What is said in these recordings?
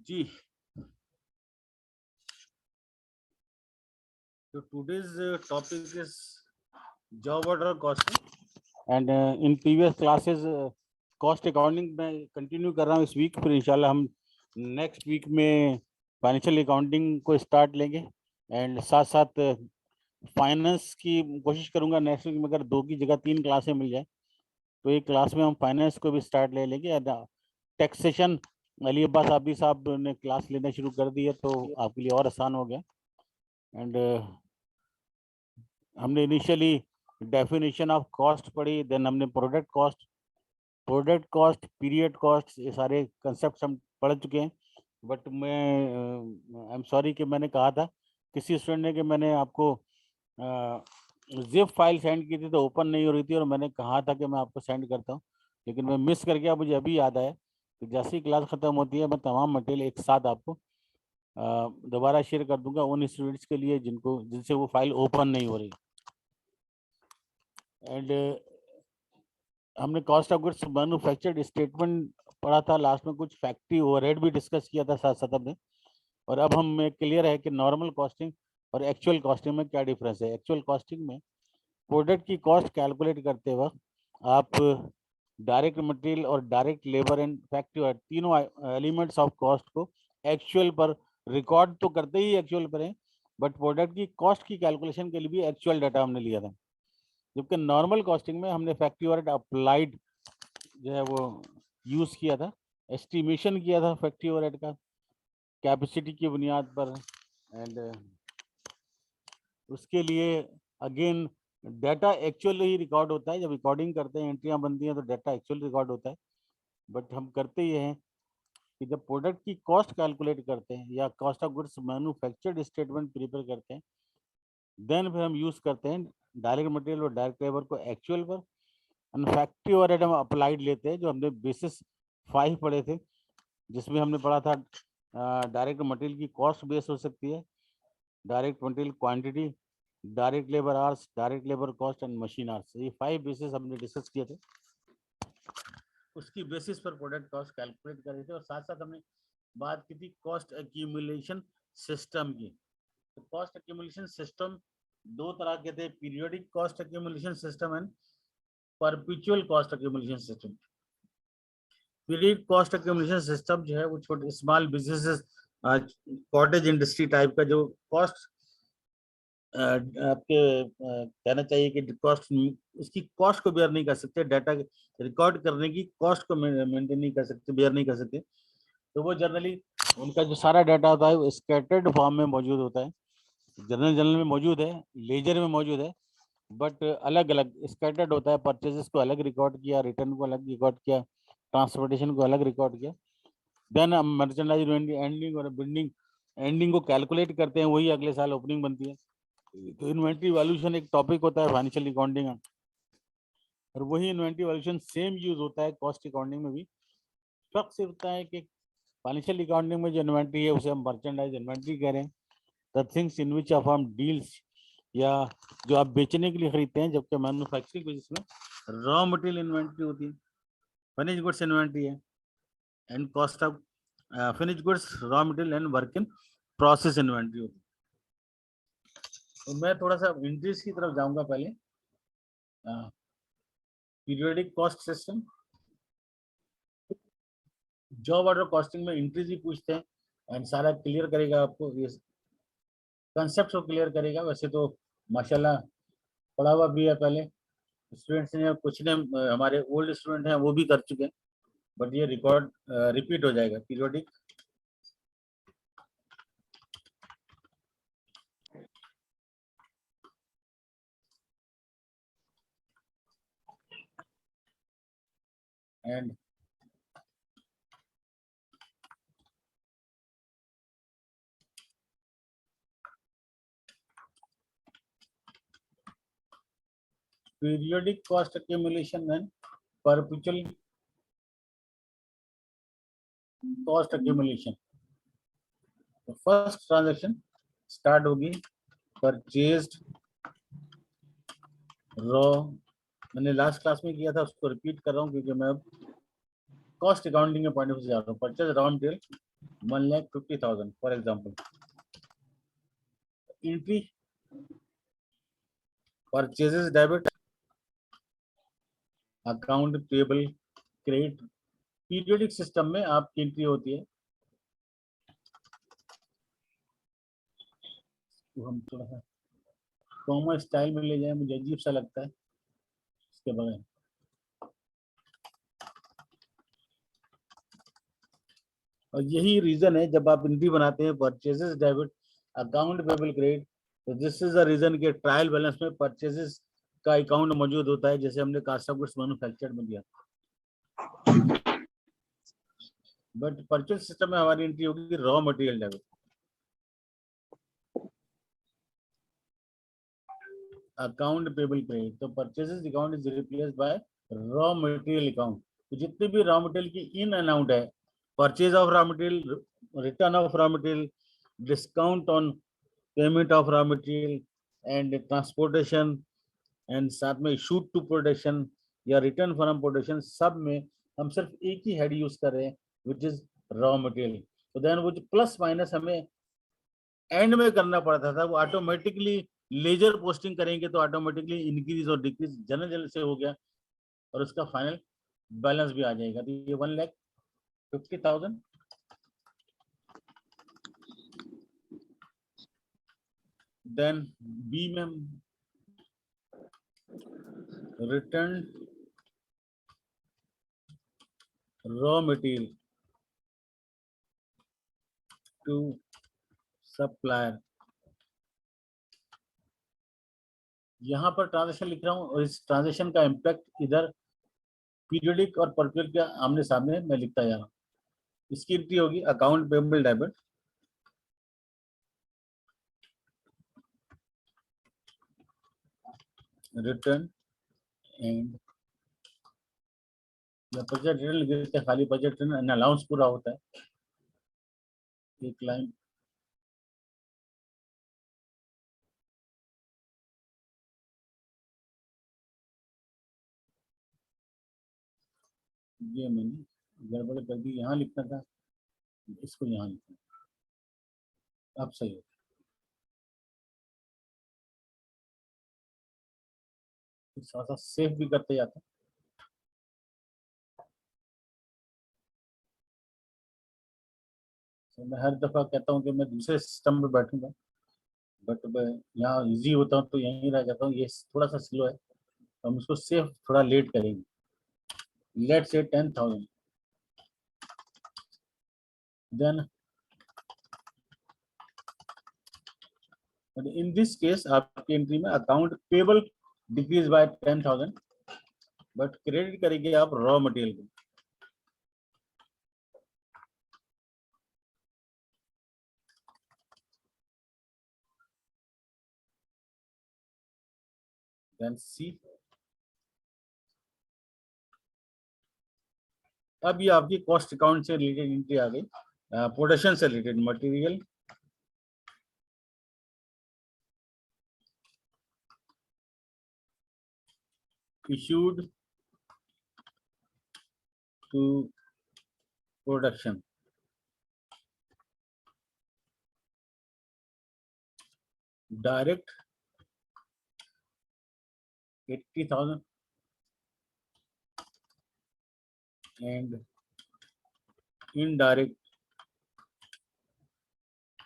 Ji, so today's topic is job order costing and in previous classes cost accounting में continue कर रहा हूँ इस वीक, फिर इंशाल्लाह हम नेक्स्ट वीक में फाइनेंशियल अकाउंटिंग को स्टार्ट लेंगे एंड साथ साथ फाइनेंस की कोशिश करूंगा नेक्स्ट वीक में, अगर 2 की जगह 3 क्लासें मिल जाए तो एक क्लास में हम फाइनेंस को भी स्टार्ट ले लेंगे। टैक्सेशन अली अब्बास आबदी साहब ने क्लास लेना शुरू कर दी है तो आपके लिए और आसान हो गया। एंड हमने इनिशियली डेफिनेशन ऑफ कॉस्ट पढ़ी, देन हमने प्रोडक्ट कॉस्ट, पीरियड कॉस्ट, ये सारे कंसेप्ट हम पढ़ चुके हैं। बट मैं आई एम सॉरी कि मैंने कहा था किसी स्टूडेंट ने कि मैंने आपको जिप फाइल सेंड की थी तो ओपन नहीं हो रही थी और मैंने कहा था कि मैं आपको सेंड करता हूँ, लेकिन मैं मिस कर गया। मुझे अभी याद आया कि जैसे ही क्लास ख़त्म होती है मैं तमाम मटेरियल एक साथ आपको दोबारा शेयर कर दूंगा उन स्टूडेंट्स के लिए जिनसे वो फाइल ओपन नहीं हो रही। एंड हमने cost of goods manufactured statement पढ़ा था, लास्ट में कुछ फैक्ट्री ओवरहेड भी डिस्कस किया था साथ साथ हमने। और अब हम क्लियर है कि नॉर्मल कॉस्टिंग और एक्चुअल कॉस्टिंग में क्या डिफरेंस है। एक्चुअल कॉस्टिंग में प्रोडक्ट की कॉस्ट कैलकुलेट करते वक्त आप डायरेक्ट मटेरियल और डायरेक्ट लेबर एंड फैक्ट्री तीनों एलिमेंट्स ऑफ कॉस्ट को एक्चुअल पर रिकॉर्ड तो करते ही एक्चुअल पर है, बट प्रोडक्ट की कॉस्ट की कैलकुलेशन के लिए भी एक्चुअल डाटा हमने लिया था। जबकि नॉर्मल कॉस्टिंग में हमने फैक्ट्री ओवरहेड अप्लाइड जो है वो यूज़ किया था, एस्टिमेशन किया था फैक्ट्री ओवरहेड का कैपेसिटी की बुनियाद पर। एंड उसके लिए अगेन डाटा एक्चुअल ही रिकॉर्ड होता है। जब रिकॉर्डिंग करते हैं, एंट्रियां बनती हैं तो डाटा एक्चुअल रिकॉर्ड होता है। बट हम करते ये हैं कि जब प्रोडक्ट की कॉस्ट कैलकुलेट करते हैं या cost of goods manufactured statement prepare करते हैं, देन फिर हम यूज़ करते हैं डायरेक्ट मटेरियल और डायरेक्ट लेबर को एक्चुअल पर। फैक्ट्री ओवरहेड हम अप्लाइड लेते हैं, जो हमने बेसिस 5 पढ़े थे, जिसमें हमने पढ़ा था डायरेक्ट मटेरियल की कॉस्ट बेस हो सकती है, direct material quantity, direct labour hours, direct labour cost and machine hours. ये 5 बेसिस हमने डिस्कस किए थे, उसकी बेसिस पर प्रोडक्ट कॉस्ट कैलकुलेट कर रहे थे। और साथ साथ हमने बात की थी कॉस्ट एक्यूमुलेशन सिस्टम की। तो कॉस्ट एक्यूमुलेशन सिस्टम 2 तरह के थे, periodic cost accumulation system and perpetual cost accumulation system. Period cost accumulation system जो है वो छोटे small businesses, cottage industry type का जो कॉस्ट आपके कहना चाहिए कि कॉस्ट उसकी कॉस्ट को बेयर नहीं कर सकते, डाटा रिकॉर्ड करने की कॉस्ट को मेंटेन नहीं कर सकते, बेयर नहीं कर सकते, तो वो जनरली उनका जो सारा डाटा होता है वो स्कैटर्ड फॉर्म में मौजूद होता है। जनरल में मौजूद है, लेजर में मौजूद है, बट अलग अलग स्कैटर्ड होता है। परचेजेस को अलग रिकॉर्ड किया, रिटर्न को अलग रिकॉर्ड किया, ट्रांसपोर्टेशन को अलग रिकॉर्ड किया। देन हम मर्चेंडाइज एंडिंग और बिल्डिंग एंडिंग को कैलकुलेट करते हैं, वही अगले साल ओपनिंग बनती है। तो इन्वेंट्री वैल्यूएशन एक टॉपिक होता है फाइनेंशियल अकाउंटिंग का, और वही इन्वेंट्री वैल्यूएशन सेम यूज होता है कॉस्ट अकाउंटिंग में भी। फर्क सिर्फ होता है कि फाइनेंशियल अकाउंटिंग में जो इन्वेंट्री है उसे हम मर्चेंडाइज इन्वेंट्री कह रहे हैं, the things in which of हम डील्स, या जो आप बेचने के लिए खरीदते हैं, जबकि मैन्युफैक्चरिंग बिजनेस में रॉ मटेरियल इन्वेंट्री होती है, फिनिश गुड्स इन्वेंट्री है, and cost of finish goods, raw material and work in process inventory होती है। तो मैं थोड़ा सा इंट्रीज की तरफ जाऊंगा पहले। Periodic cost system, job order costing में इंट्रीज भी पूछते हैं, एंड सारा क्लियर करेगा आपको, ये कंसेप्ट को क्लियर करेगा। वैसे तो माशाल्लाह पढ़ा हुआ भी है पहले, स्टूडेंट्स ने कुछ ने हमारे ओल्ड स्टूडेंट हैं वो भी कर चुके हैं, बट ये रिकॉर्ड रिपीट हो जाएगा। Periodic and periodic cost accumulation and perpetual cost accumulation. तो फर्स्ट ट्रांजैक्शन स्टार्ट होगी परचेज्ड रॉ, मैंने लास्ट क्लास में किया था उसको रिपीट कर रहा हूँ क्योंकि मैं अब कॉस्ट अकाउंटिंग के पॉइंट ऑफ व्यू से जा रहा हूँ। Purchase raw material 1,50,000 for example. Entry purchases debit, account payable credit. Periodic system में आपकी एंट्री होती है, तो हम थोड़ा सा कॉमन स्टाइल में ले जाए, मुझे अजीब सा लगता है इसके बगैर। और यही रीजन है जब आप एंट्री बनाते हैं purchases debit account payable credit, तो दिस इज द रीजन के ट्रायल बैलेंस में परचेजेस का अकाउंट मौजूद होता है, जैसे हमने कास्ट ऑफ गुड्स मैन्युफैक्चर्ड में दिया। बट परचेज सिस्टम में हमारी एंट्री होगी raw material debit, account payable credit. तो purchases account is replaced by raw material account. तो जितने भी रॉ मटेरियल की इन एंड आउट है, purchase of raw material, return of raw material, discount on payment of raw material and transportation and साथ में shoot to production या return from production, सब में हम सिर्फ एक ही हेड यूज कर रहे हैं विच इज रॉ मटेरियल। तो देन वो जो प्लस माइनस हमें एंड में करना पड़ता था, वो ऑटोमेटिकली लेजर पोस्टिंग करेंगे तो ऑटोमेटिकली इंक्रीज और डिक्रीज जनरल से हो गया और उसका फाइनल बैलेंस भी आ जाएगा। तो ये 1,50,000। देन बी में return raw material to supplier, यहाँ पर ट्रांजेक्शन लिख रहा हूँ और इस ट्रांजेक्शन का इम्पैक्ट इधर पीरियोडिक और परपेल के आमने सामने मैं लिखता जा रहा हूँ। इसकी एंट्री होगी account payable debit, return and budget return लिख देते हैं, खाली बजट रिटर्न अलाउंस पूरा होता है, एक लाइन ये मैंने गड़बड़ कर दी, यहाँ लिखना था, इसको यहाँ लिखना, अब सही है। साथ साथ सेव भी करते जाता, तो मैं हर दफा कहता हूँ कि मैं दूसरे सिस्टम में बैठूंगा, बट मैं यहाँ इजी होता हूँ तो यहीं रह जाता हूँ, ये थोड़ा सा स्लो है, तो हम इसको सेव थोड़ा लेट करेंगे। Let's say 10,000। Then in this case आपकी एंट्री में account payable decrease by 10,000, but credit करेंगे आप रॉ मटेरियल को। देन सी, अब ये आपकी कॉस्ट अकाउंट से रिलेटेड एंट्री आ गई, प्रोडक्शन से related material issued to production, direct 80,000 and indirect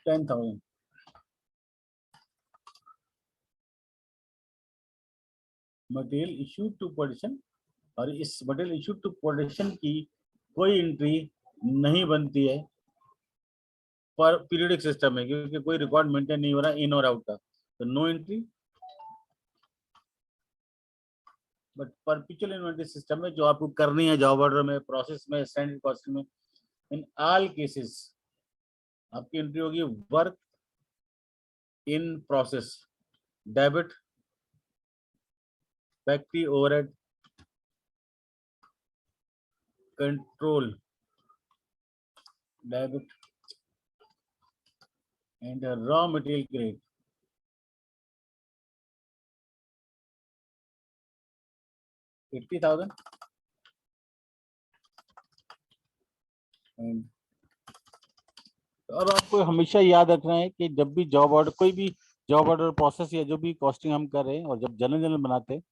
10,000। Material issued to production, और इस मटेरियल इश्यूड टू प्रोडक्शन की कोई एंट्री नहीं बनती है पर पीरियडिक सिस्टम में, क्योंकि कोई रिकॉर्ड मेंटेन नहीं हो रहा इन और आउट का, तो no entry. But perpetual inventory system में जो आपको करनी है जॉब ऑर्डर में, प्रोसेस में, स्टैंडर्ड कॉस्टिंग में, इन ऑल केसेस आपकी एंट्री होगी work in process debit factory overhead control debit and raw material credit. 80,000 and और आपको हमेशा याद रखना है कि जब भी जॉब ऑर्डर, कोई भी जॉब ऑर्डर प्रोसेस या जो भी कॉस्टिंग हम कर रहे हैं और जब जनरल बनाते हैं,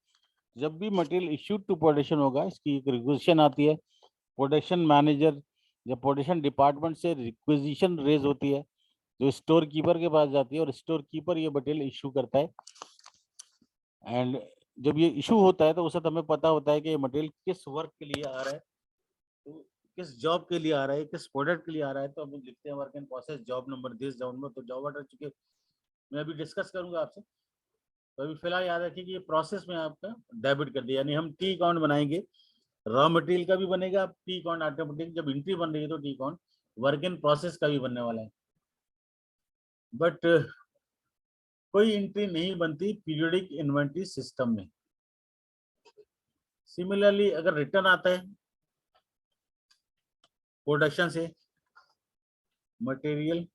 जब भी मटेरियल इश्यूड टू प्रोडक्शन होगा, इसकी एक रिक्वेजिशन आती है प्रोडक्शन मैनेजर या प्रोडक्शन डिपार्टमेंट से, रिक्वेजिशन रेज होती है जो स्टोर कीपर के पास जाती है और स्टोर कीपर ये मटेरियल इशू करता है। एंड जब ये इशू होता है तो उसे हमें पता होता है कि ये मटेरियल किस वर्क के लिए आ रहा है, तो किस जॉब के लिए आ रहा है, किस प्रोडक्ट के लिए आ रहा है। तो हम लिखते हैं work in process job number this job number. तो जॉब ऑर्डर चुके मैं अभी डिस्कस करूंगा आपसे। तो अभी फिलहाल याद रखिए कि ये प्रोसेस में आपका डेबिट कर दिया, यानी हम टी अकाउंट बनाएंगे, रॉ मटेरियल का भी बनेगा टी अकाउंट ऑटोमेटिक। जब एंट्री बन रही है तो T account work in process का भी बनने वाला है। बट कोई एंट्री नहीं बनती पीरियोडिक इन्वेंटरी सिस्टम में। सिमिलरली अगर रिटर्न आता है प्रोडक्शन से, मटेरियल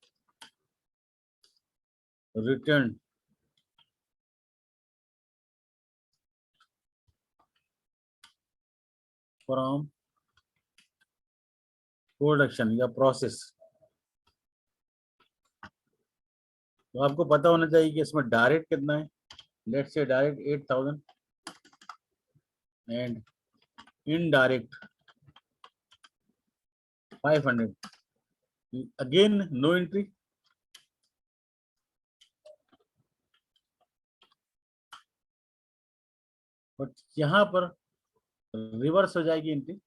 रिटर्न फ्रॉम प्रोडक्शन या प्रोसेस, तो आपको पता होना चाहिए कि इसमें डायरेक्ट कितना है। Let's say direct 8000 and indirect 500। Again no entry, but यहाँ पर रिवर्स हो जाएगी एंट्री।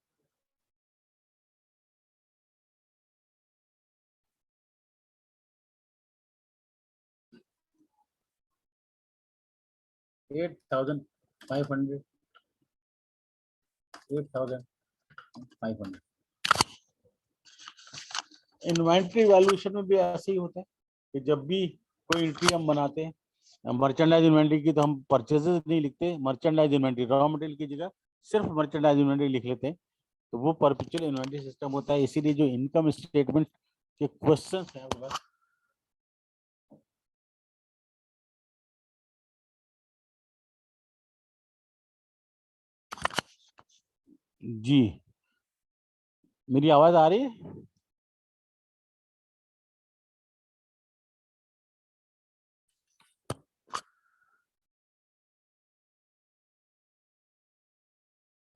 $8,500, 8,500। इन्वेंट्री वैल्यूएशन में भी ऐसे ही होता है कि जब भी कोई एंट्री हम बनाते हैं मर्चेंडाइज इन्वेंट्री की, तो हम परचेजेस नहीं लिखते, मर्चेंडाइज इन्वेंट्री रॉ मटेरियल की जगह सिर्फ मर्चेंडाइज इन्वेंट्री लिख लेते हैं। तो वो परपेचुअल इन्वेंट्री सिस्टम होता है। इसीलिए जो इनकम स्टेटमेंट के क्वेश्चन है वो जी। मेरी आवाज आ रही है?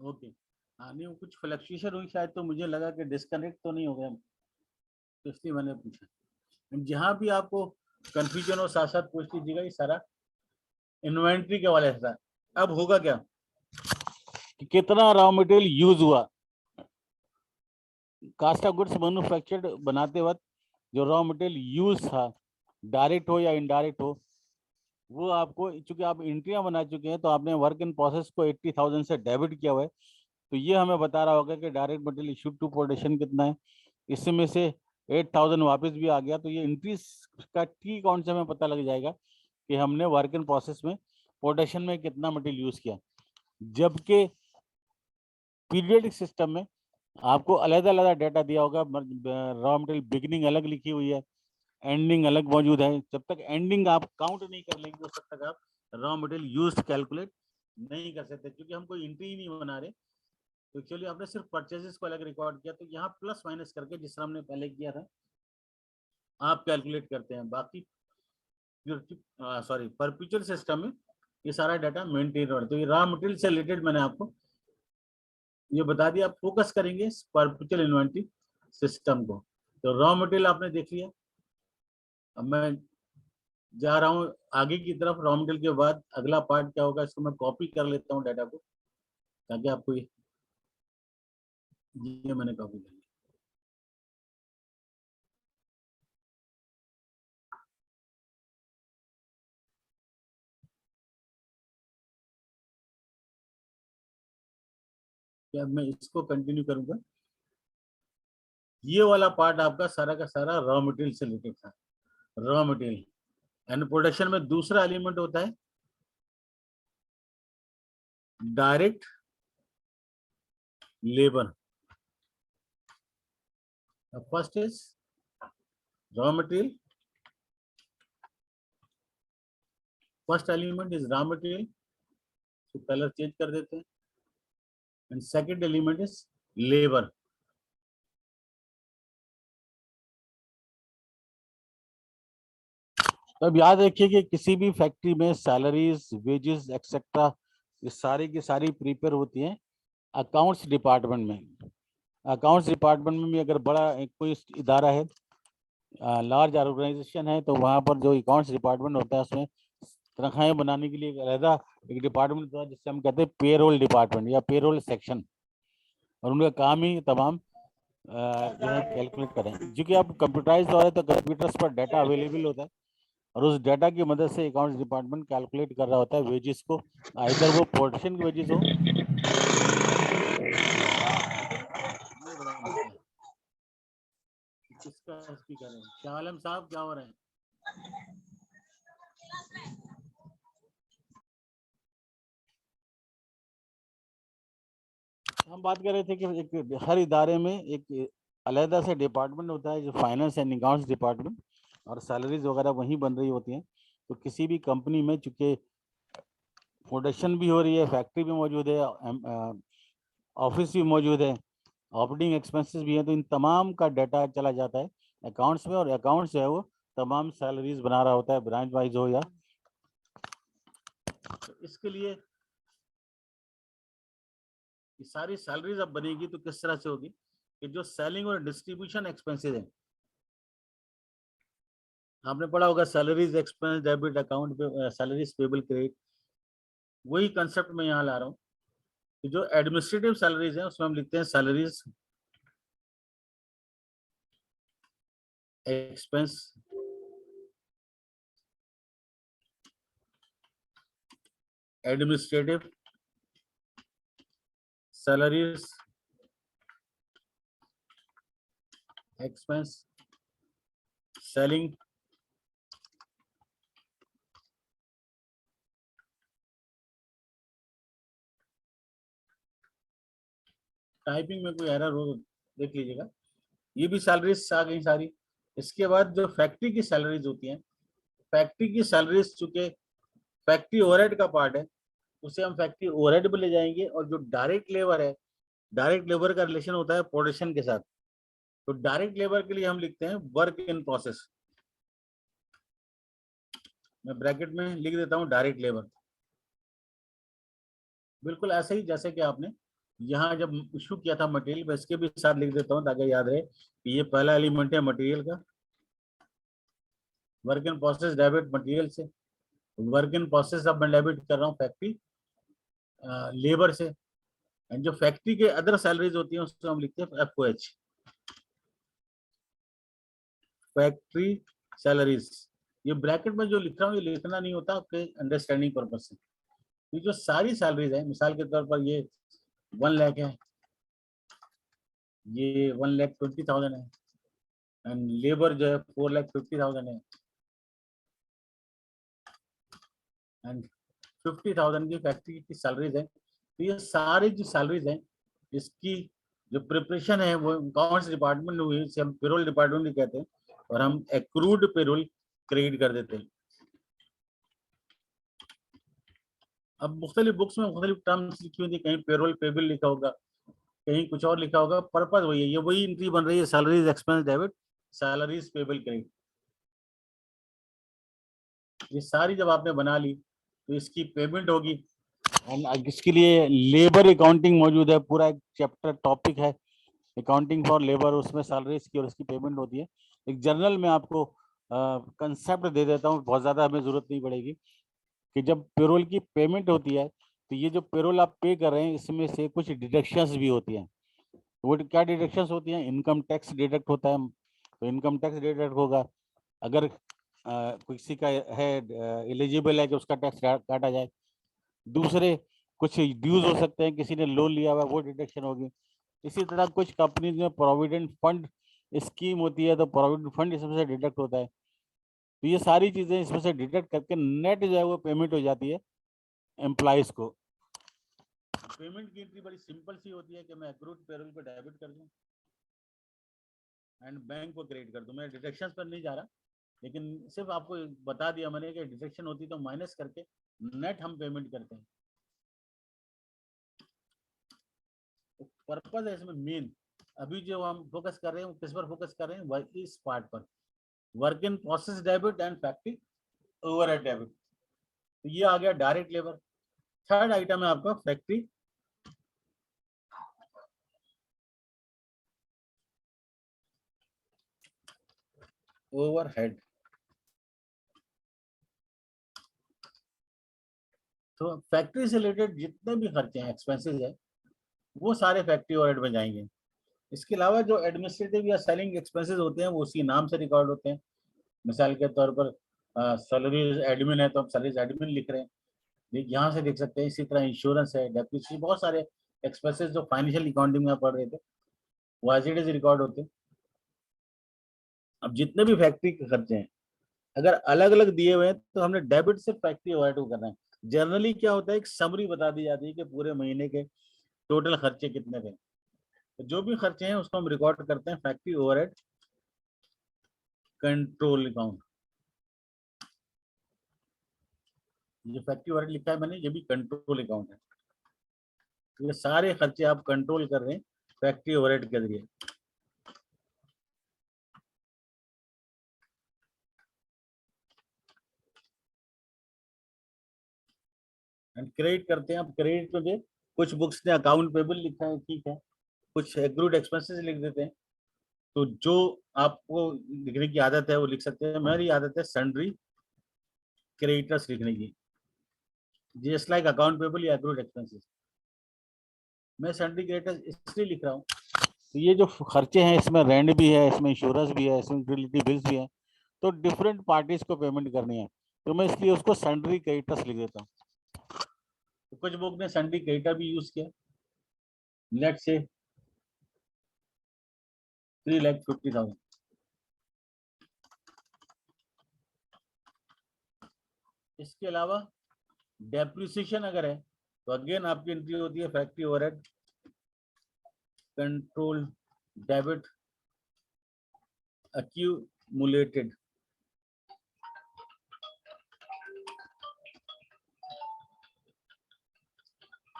ओके। हाँ नहीं, वो कुछ फ्लक्चुएशन हुई शायद, तो मुझे लगा कि डिस्कनेक्ट तो नहीं हो गया, तो इसलिए मैंने पूछा। जहाँ भी आपको कंफ्यूजन हो साथ साथ पूछ लीजिएगा। ये सारा इन्वेंट्री के वाले था। अब होगा क्या कि कितना रॉ मटेरियल यूज हुआ, कास्ट ऑफ गुड्स मैन्युफैक्चर्ड बनाते वक्त जो रॉ मटेरियल यूज था, डायरेक्ट हो या इनडायरेक्ट हो, वो आपको, चूंकि आप एंट्रियां बना चुके हैं तो आपने वर्क इन प्रोसेस को 80,000 से डेबिट किया हुआ है, तो ये हमें बता रहा होगा कि direct material issued to production कितना है। इसमें से 8,000 वापस भी आ गया, तो ये एंट्री का टी अकाउंट से हमें पता लग जाएगा कि हमने वर्क इन प्रोसेस में प्रोडक्शन में कितना मटेरियल यूज किया। जबकि पीरियडिक सिस्टम में आपको अलग अलग डाटा दिया होगा, रॉ मटेरियल बिगिनिंग अलग लिखी हुई है, एंडिंग अलग मौजूद है। जब तक एंडिंग आप काउंट नहीं कर लेंगे उस तक आप रॉ मटेरियल यूज कैलकुलेट नहीं कर सकते, क्योंकि हम कोई एंट्री ही नहीं बना रहे। तो चलिए आपने सिर्फ परचेजेस को अलग रिकॉर्ड किया, तो यहाँ प्लस माइनस करके जिस तरह हमने पहले किया था आप कैलकुलेट करते हैं। बाकी सॉरी परपेचुअल सिस्टम में ये सारा डाटा मेंटेन हो रहा है। तो ये रॉ मटेरियल से रिलेटेड मैंने आपको ये बता दिया। आप फोकस करेंगे परपेचुअल इन्वेंटरी सिस्टम को। तो रॉ मटेरियल आपने देख लिया। अब मैं जा रहा हूँ आगे की तरफ। रॉ मटेरियल के बाद अगला पार्ट क्या होगा, इसको मैं कॉपी कर लेता हूँ डाटा को, ताकि आपको ये मैंने कॉपी कर लिया। क्या मैं इसको कंटिन्यू करूंगा। ये वाला पार्ट आपका सारा का सारा रॉ मटेरियल से रिलेटेड था। रॉ मटेरियल एंड प्रोडक्शन में दूसरा एलिमेंट होता है direct labour. First is raw material, first element is raw material, तो कलर चेंज कर देते हैं। And second element is labour. तो अब याद रखिए कि किसी भी फैक्ट्री में सैलरीज, वेजेस एक्सेट्रा ये सारी की सारी प्रिपेयर होती हैं अकाउंट्स डिपार्टमेंट में। अकाउंट्स डिपार्टमेंट में भी अगर बड़ा कोई इदारा है, लार्ज ऑर्गेनाइजेशन है, तो वहाँ पर जो अकाउंट्स डिपार्टमेंट होता है उसमें तनख्वाहें बनाने के लिए एक अलग एक डिपार्टमेंट होता है जिससे हम कहते हैं पेरोल डिपार्टमेंट या पेरोल सेक्शन, और उनका काम ही तमाम जो है कैलकुलेट करें। क्योंकि अब कंप्यूटराइज हो रहा है तो कंप्यूटर्स पर डाटा अवेलेबल होता है और उस डाटा की मदद से अकाउंट्स डिपार्टमेंट कैलकुलेट कर रहा होता है वेजेस को, इधर वो प्रोडक्शन की वेजेस हो। किसका स्पीकर है? शाह आलम साहब क्या हो रहे हैं? हम बात कर रहे थे कि एक हर इदारे में एक अलहदा से डिपार्टमेंट होता है जो फाइनेंस एंड अकाउंट्स डिपार्टमेंट, और सैलरीज वगैरह वहीं बन रही होती हैं। तो किसी भी कंपनी में चूंकि प्रोडक्शन भी हो रही है, फैक्ट्री भी मौजूद है, ऑफिस भी मौजूद है, ऑपरेटिंग एक्सपेंसेस भी हैं, तो इन तमाम का डाटा चला जाता है अकाउंट्स में, और अकाउंट्स जो है वो तमाम सैलरीज बना रहा होता है ब्रांच वाइज हो या। तो इसके लिए ये सारी सैलरीज अब बनेगी तो किस तरह से होगी कि जो सेलिंग और डिस्ट्रीब्यूशन एक्सपेंसेस हैं, आपने पढ़ा होगा सैलरीज एक्सपेंस डेबिट अकाउंट पे सैलरीज पेबल क्रेडिट, वही कंसेप्ट मैं यहाँ ला रहा हूँ कि जो एडमिनिस्ट्रेटिव सैलरीज हैं उसमें हम लिखते हैं salaries expense administrative salaries expense selling typing में कोई एरर हो देख लीजिएगा, ये भी सैलरीज आ गई सारी। इसके बाद जो फैक्ट्री की सैलरीज होती हैं, फैक्ट्री की सैलरीज चूंकि फैक्ट्री ओवरहेड का पार्ट है उसे हम फैक्ट्री ओवरहेड पे ले जाएंगे, और जो डायरेक्ट लेबर है, डायरेक्ट लेबर का रिलेशन होता है प्रोडक्शन के साथ, तो डायरेक्ट लेबर के लिए हम लिखते हैं वर्क इन प्रोसेस। मैं ब्रैकेट में लिख देता हूं डायरेक्ट लेबर, बिल्कुल ऐसे ही जैसे कि आपने यहाँ जब इशू किया था मटेरियल, मैं इसके भी साथ लिख देता हूँ ताकि याद रहे कि ये पहला एलिमेंट है मटेरियल का, work in process debit material से, वर्क इन प्रोसेस अब मैं डेबिट कर रहा हूँ फैक्ट्री लेबर से, एंड जो फैक्ट्री के अदर सैलरीज होती हैं उसको हम लिखते हैं FOH, फैक्ट्री सैलरीज। ये ब्रैकेट में जो लिख रहा हूँ ये लिखना नहीं होता आपके अंडरस्टैंडिंग पर्पज से। ये जो सारी सैलरीज है, मिसाल के तौर पर ये 1 लाख है, ये 1,20,000 है, एंड लेबर जो है 4,50,000 है, एंड 50,000 की फैक्ट्री की सैलरीज है। तो ये सारी जो सैलरीज हैं इसकी जो प्रिपरेशन है वो अकाउंट्स डिपार्टमेंट में हुई, इसे हम पेरोल डिपार्टमेंट भी कहते हैं, और हम एक्रूड पेरोल क्रेडिट कर देते हैं। अब मुख्तलिफ बुक्स में मुख्तलिफ टर्म्स लिखी होती है, कहीं पेरोल पेबल लिखा होगा, कहीं कुछ और लिखा होगा, पर्पज वही है, ये वही एंट्री बन रही है salaries expense debit salaries payable credit. ये सारी जब आपने बना ली तो इसकी पेमेंट होगी, एंड इसके लिए लेबर अकाउंटिंग मौजूद है, पूरा एक चैप्टर टॉपिक है अकाउंटिंग फॉर लेबर, उसमें सैलरीज की और उसकी पेमेंट होती है। एक जर्नल में आपको कंसेप्ट दे देता हूँ, बहुत ज़्यादा हमें ज़रूरत नहीं पड़ेगी, कि जब पेरोल की पेमेंट होती है तो ये जो पेरोल आप पे कर रहे हैं इसमें से कुछ डिडक्शंस भी होती हैं। वो क्या डिडक्शंस होती हैं? इनकम टैक्स डिडक्ट होता है, तो इनकम टैक्स डिडक्ट होगा। अगर किसी का है एलिजिबल है कि उसका टैक्स काटा जाए, दूसरे कुछ ड्यूज हो सकते हैं, किसी ने लोन लिया हुआ वो डिडक्शन होगी। इसी तरह कुछ कंपनीज में प्रोविडेंट फंड स्कीम होती है तो प्रोविडेंट फंड इसमें से डिडक्ट होता है। तो ये सारी चीजें इसमें से डिडक्ट करके नेट जो है वो पेमेंट हो जाती है एम्प्लॉइज को। पेमेंट की एंट्री बड़ी सिंपल सी होती है कि मैं एक्रूड पेरोल को डेबिट कर दूं एंड बैंक को क्रेडिट कर दूं। मैं डिडक्शंस पर नहीं जा रहा, लेकिन सिर्फ आपको बता दिया मैंने कि डिडक्शन होती तो माइनस करके नेट हम पेमेंट करते हैं। तो पर्पज है इसमें मेन, अभी जो हम फोकस कर रहे हैं किस पर फोकस कर रहे हैं, इस पार्ट पर, work in process debit and factory overhead debit. तो ये आ गया डायरेक्ट लेबर। थर्ड आइटम है आपका फैक्ट्री ओवरहेड। तो फैक्ट्री से रिलेटेड जितने भी खर्चे हैं, एक्सपेंसेस है, वो सारे फैक्ट्री ओवरहेड में जाएंगे। इसके अलावा जो एडमिनिस्ट्रेटिव या सेलिंग एक्सपेंसेस होते हैं वो उसी नाम से रिकॉर्ड होते हैं। मिसाल के तौर पर सैलरीज एडमिन है तो हम सैलरीज एडमिन लिख रहे हैं, यहाँ से देख सकते हैं। इसी तरह इंश्योरेंस है, डेप्रिसिएशन, बहुत सारे एक्सपेंसेस जो फाइनेंशियल अकाउंटिंग में पढ़ रहे थे वो एज इट इज रिकॉर्ड होते हैं। अब जितने भी फैक्ट्री के खर्चे हैं अगर अलग अलग दिए हुए हैं तो हमने डेबिट से फैक्ट्री ओवरहेड को करना है। जनरली क्या होता है, एक समरी बता दी जाती है कि पूरे महीने के टोटल खर्चे कितने थे। तो जो भी खर्चे हैं उसको हम रिकॉर्ड करते हैं फैक्ट्री ओवरहेड कंट्रोल अकाउंट। ये फैक्ट्री ओवरहेड लिखा है मैंने, ये भी कंट्रोल अकाउंट है। ये सारे खर्चे आप कंट्रोल कर रहे हैं फैक्ट्री ओवरहेड के जरिए। एंड क्रेडिट करते हैं। अब क्रेडिट में भी कुछ बुक्स ने अकाउंट पेबल लिखा है, ठीक है, कुछ एक्रूड एक्सपेंसेस लिख देते हैं। तो जो आपको लिखने की आदत है वो लिख सकते हैं। मेरी आदत है सन्ड्री क्रेडिटर्स लिखने की, जस्ट लाइक अकाउंट पेबल या एक्रूड एक्सपेंसेस। मैं सन्ड्री क्रेडिटर्स इसलिए लिख रहा हूँ, तो ये जो खर्चे हैं इसमें रेंट भी है, इसमें इंश्योरेंस भी है, इसमें यूटिलिटी बिल्स भी है, तो डिफरेंट पार्टीज को पेमेंट करनी है, तो मैं इसलिए उसको सन्ड्री क्रेडिटर्स लिख देता हूँ। तो कुछ बुक ने सन्ड्री क्रेडिटर भी यूज किया। लेट से 3,50,000। इसके अलावा डेप्रिसिएशन अगर है तो अगेन आपकी एंट्री होती है factory overhead control debit accumulated।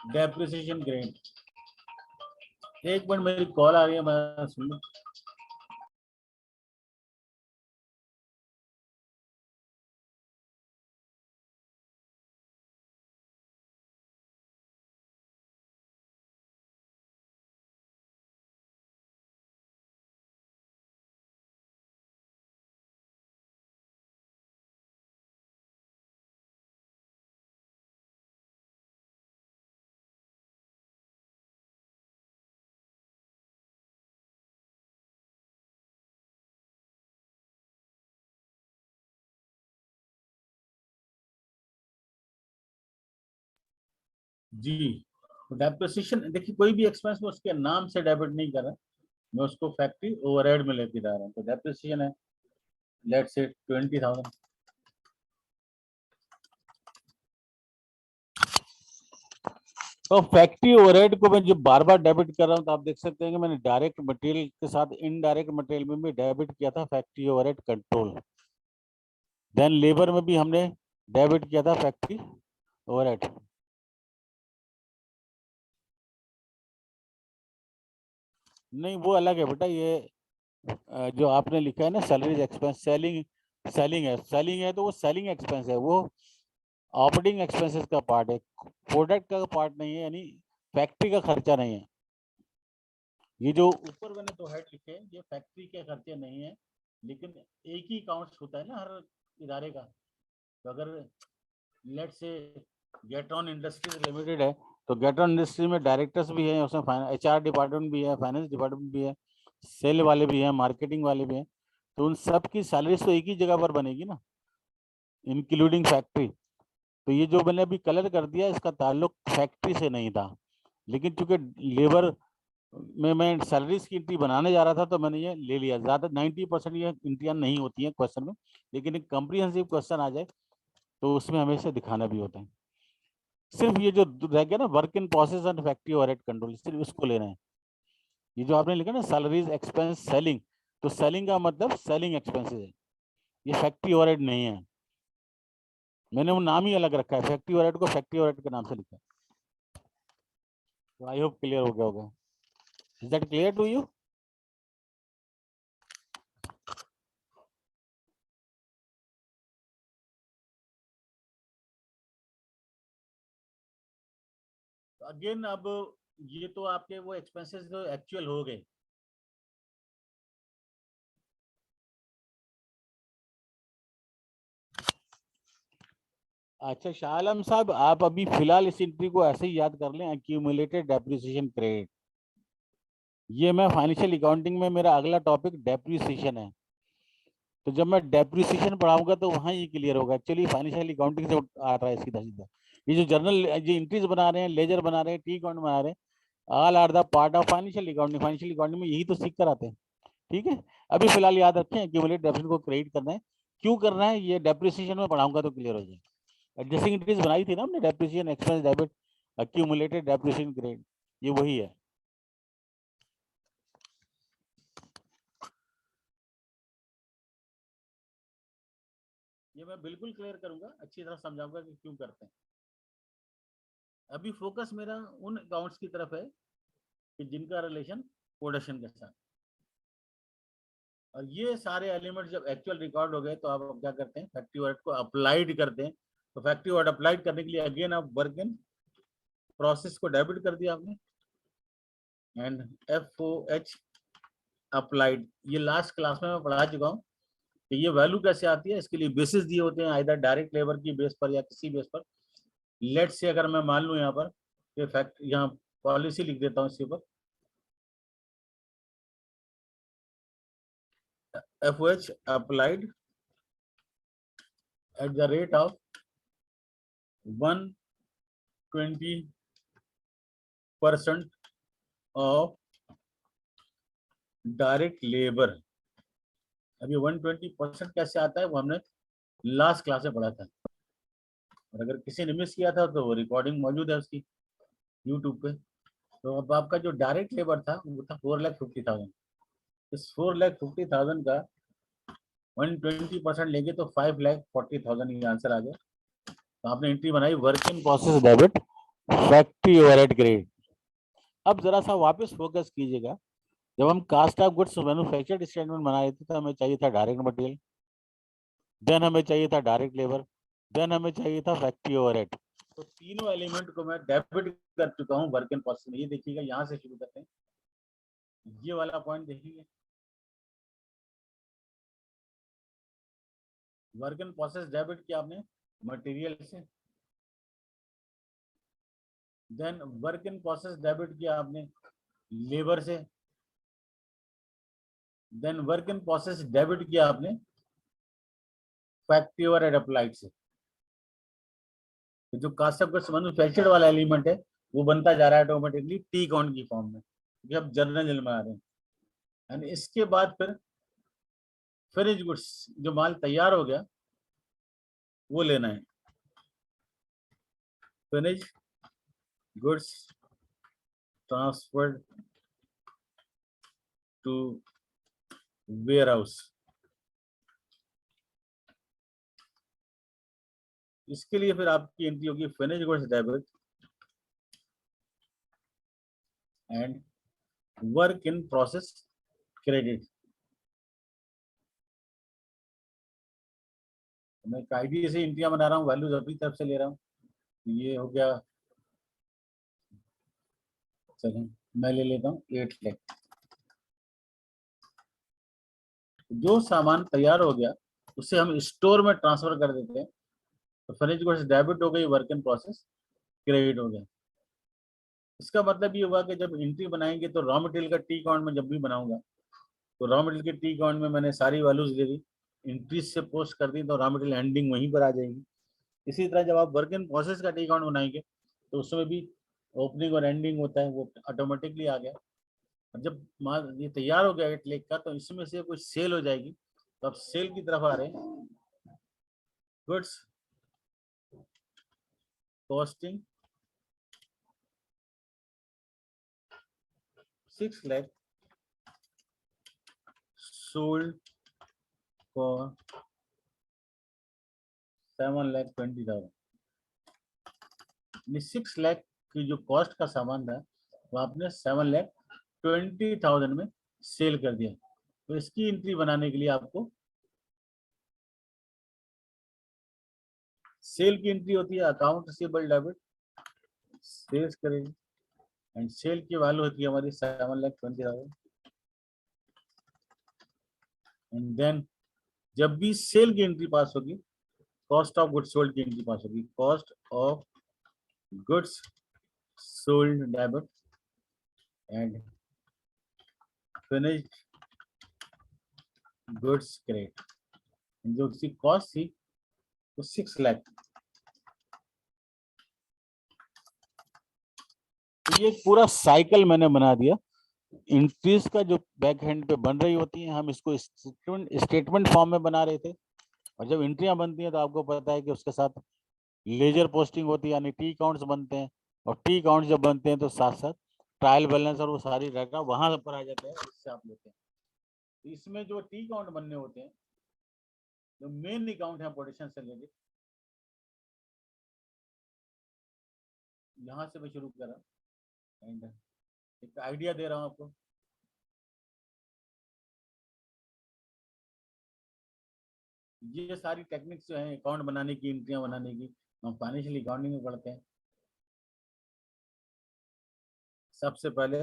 Depreciation grade. एक मिनट मेरी कॉल आ रही है, मैं सुन लूं। जी, डेप्रिसिएशन देखिए, कोई भी एक्सपेंस में उसके नाम से डेबिट नहीं कर रहा, मैं उसको फैक्ट्री ओवरहेड में लेके जा रहा हूँ। तो डेप्रिसिएशन है लेट्स से 20,000। तो फैक्ट्री ओवरहेड को मैं जब बार बार डेबिट कर रहा हूँ तो आप देख सकते हैं कि मैंने डायरेक्ट मटेरियल के साथ इनडायरेक्ट मटेरियल में भी डेबिट किया था factory overhead control. Then labour में भी हमने डेबिट किया था फैक्ट्री ओवरहेड। नहीं वो अलग है बेटा, ये जो आपने लिखा है ना सैलरीज एक्सपेंस, सेलिंग सेलिंग है तो वो सेलिंग एक्सपेंस है, वो ऑपरेटिंग एक्सपेंसेस का पार्ट है, प्रोडक्ट का पार्ट नहीं है, यानी फैक्ट्री का खर्चा नहीं है। ये जो ऊपर मैंने तो हेड लिखे हैं ये फैक्ट्री के खर्चे नहीं है, लेकिन एक ही अकाउंट होता है ना हर इदारे का। तो अगर लेट से गेट्रॉन इंडस्ट्रीज लिमिटेड है तो गेट्रॉन इंडस्ट्री में डायरेक्टर्स भी हैं, उसमें HR डिपार्टमेंट भी है, फाइनेंस डिपार्टमेंट भी है, सेल वाले भी हैं, मार्केटिंग वाले भी हैं। तो उन सब की सैलरीज तो एक ही जगह पर बनेगी ना, इंक्लूडिंग फैक्ट्री। तो ये जो मैंने अभी कलर कर दिया इसका ताल्लुक फैक्ट्री से नहीं था, लेकिन चूंकि लेबर में मैं सैलरीज की एंट्री बनाने जा रहा था तो मैंने ये ले लिया। ज़्यादा 90% ये एंट्रियां नहीं होती हैं क्वेश्चन में, लेकिन एक कॉम्प्रिहेंसिव क्वेश्चन आ जाए तो उसमें हमेशा दिखाना भी होता है। सिर्फ ये जो रह गया ना work in process and factory overhead control, सिर्फ इसको लेना है। ये जो आपने लिखा ना सैलरीज एक्सपेंस सेलिंग, तो सेलिंग का मतलब सेलिंग एक्सपेंसेस है, ये फैक्ट्री ओवरहेड नहीं है। मैंने वो नाम ही अलग रखा है, फैक्ट्री ओवरहेड को फैक्ट्री ओवरहेड के नाम से लिखा है। तो आई होप क्लियर हो गया होगा। Is that clear to you? Again अब ये तो आपके वो एक्सपेंसेस तो एक्चुअल हो गए। अच्छा शाह आलम साहब, आप अभी फिलहाल इस एंट्री को ऐसे ही याद कर लें, एक्यूमुलेटेड डेप्रिसिएशन क्रेडिट। ये मैं फाइनेंशियल अकाउंटिंग में मेरा अगला टॉपिक डेप्रिसिएशन है, तो जब मैं डेप्रिसिएशन पढ़ाऊंगा तो वहाँ ये क्लियर होगा। एक्चुअली फाइनेंशियल अकाउंटिंग से आ रहा है सीधा सीधा। ये जो जर्नल जो एंट्रीज बना रहे हैं, लेजर बना रहे हैं, टी अकाउंट बना रहे हैं, all are the part of financial accounting. Financial accounting में यही तो सीख कर आते हैं। ठीक है, अभी फिलहाल याद रखें एक्यूमुलेटेड डेप्रिसिएशन को क्रेडिट करना है। क्यों करना है ये डेप्रिसिएशन में पढ़ाऊंगा तो क्लियर हो जाएगा। एडजस्टिंग एंट्रीज बनाई थी ना हमने, depreciation expense debit accumulated depreciation credit, ये वही है। ये मैं बिल्कुल क्लियर करूंगा, अच्छी तरह समझाऊंगा कि क्यों करते हैं। अभी फोकस मेरा उन अकाउंट्स की तरफ है कि जिनका रिलेशन प्रोडक्शन के साथ, और ये सारे एलिमेंट जब एक्चुअल रिकॉर्ड हो गए तो आप क्या करते हैं, फैक्ट्री वर्ड को अप्लाइड करते हैं। तो फैक्ट्री वर्ड अप्लाइड करने के लिए अगेन आप वर्क इन प्रोसेस को डेबिट कर दिया आपने, एंड FOH अप्लाइड। ये लास्ट क्लास में मैं पढ़ा चुका हूँ कि ये वैल्यू कैसे आती है। इसके लिए बेसिस दिए होते हैं, आइदर डायरेक्ट लेबर की बेस पर या किसी बेस पर। लेट से अगर मैं मान लूँ यहाँ पर ये फैक्ट, यहाँ पॉलिसी लिख देता हूँ इसके ऊपर, FOH applied at the rate of 120% of direct labour. अभी 120% कैसे आता है वो हमने लास्ट क्लास में पढ़ा था, और अगर किसी ने मिस किया था तो रिकॉर्डिंग मौजूद है उसकी यूट्यूब पे। तो अब आपका जो डायरेक्ट लेबर था वो था 4,50,000। इस 4,50,000 का 120% लेंगे तो 5,40,000 ये आंसर आ गया। तो आपने एंट्री बनाई work in process debit factory overhead credit. अब जरा सा वापस फोकस कीजिएगा, जब हम cost of goods manufactured statement बना रहे थे तो हमें चाहिए था डायरेक्ट मटेरियल, देन हमें चाहिए था डायरेक्ट लेबर, देन हमें चाहिए था फैक्ट्री ओवरहेड। तो तीनों एलिमेंट को मैं डेबिट कर चुका हूँ वर्क इन प्रोसेस में। ये देखिएगा, यहाँ से शुरू करते हैं, ये वाला पॉइंट देखिए, वर्क इन प्रोसेस डेबिट किया आपने मटेरियल से, then work in process debit किया आपने लेबर से, then work in process debit किया आपने फैक्ट्री ओवरहेड अप्लाइड से। तो जो कास्ट ऑफ गुड्स मैन्युफैक्चर्ड वाला एलिमेंट है वो बनता जा रहा है ऑटोमेटिकली टी काउंट की फॉर्म में, क्योंकि अब जर्नल में आ रहे हैं। एंड इसके बाद फिर फिनिश गुड्स, जो माल तैयार हो गया वो लेना है, finish goods transferred to warehouse. इसके लिए फिर आपकी एंट्री होगी finish goods debit and work in process credit. मैं कायदे से एंट्रियां बना रहा हूँ, वैल्यूज अपनी तरफ से ले रहा हूँ। ये हो गया, चलिए मैं ले लेता हूँ 8 लाख। जो सामान तैयार हो गया उसे हम स्टोर में ट्रांसफर कर देते हैं, तो फिनिश गुड्स डेबिट हो गई, वर्क इन प्रोसेस क्रेडिट हो गया। इसका मतलब ये हुआ कि जब एंट्री बनाएंगे तो रॉ मटेरियल का टी अकाउंट में जब भी बनाऊंगा तो रॉ मटेरियल के टी अकाउंट में मैंने सारी वैल्यूज ले ली, इंक्रीज से पोस्ट कर दी, तो रॉ मटेरियल एंडिंग वहीं पर आ जाएगी। इसी तरह जब आप वर्क इन प्रोसेस का टी अकाउंट बनाएंगे तो उसमें भी ओपनिंग और एंडिंग होता है, वो ऑटोमेटिकली आ गया। और जब माल ये तैयार हो गया 8 लाख का, तो इसमें से कुछ सेल हो जाएगी, तो अब सेल की तरफ आ रहे हैं। Goods costing 6 lakh sold for 7,20,000। 6 lakh की जो कॉस्ट का सामान था वो आपने 7,20,000 में सेल कर दिया। तो इसकी एंट्री बनाने के लिए आपको सेल की एंट्री होती है अकाउंट रिसीवेबल डेबिट सेल्स करेंगे एंड सेल की वैल्यू होती है हमारी 7,20,000 एंड देन जब भी सेल की एंट्री पास होगी कॉस्ट ऑफ गुड्स सोल्ड की एंट्री पास होगी, cost of goods sold debit and finished goods credit, जो उसकी कॉस्ट थी वो 6 लाख। तो ये पूरा साइकिल मैंने बना दिया। एंट्रीज का जो बैक हैंड पे बन रही होती है, हम इसको स्टेटमेंट फॉर्म में बना रहे थे, और जब एंट्रियां बनती हैं तो आपको पता है कि उसके साथ लेजर पोस्टिंग होती है, यानी टी काउंट्स बनते हैं, और टी काउंट्स जब बनते हैं तो साथ साथ ट्रायल बैलेंस और वो सारी डाटा वहां पर आ जाता है, इससे आप लेते हैं। तो इसमें जो टी काउंट बनने होते हैं, जो मेन अकाउंट है पोजीशन से लेके, यहाँ से मैं शुरू कर रहा हूँ एंड एक आइडिया दे रहा हूँ आपको। ये सारी टेक्निक्स जो है अकाउंट बनाने की, एंट्रियां बनाने की, हम फाइनेंशियल अकाउंटिंग में पढ़ते हैं। सबसे पहले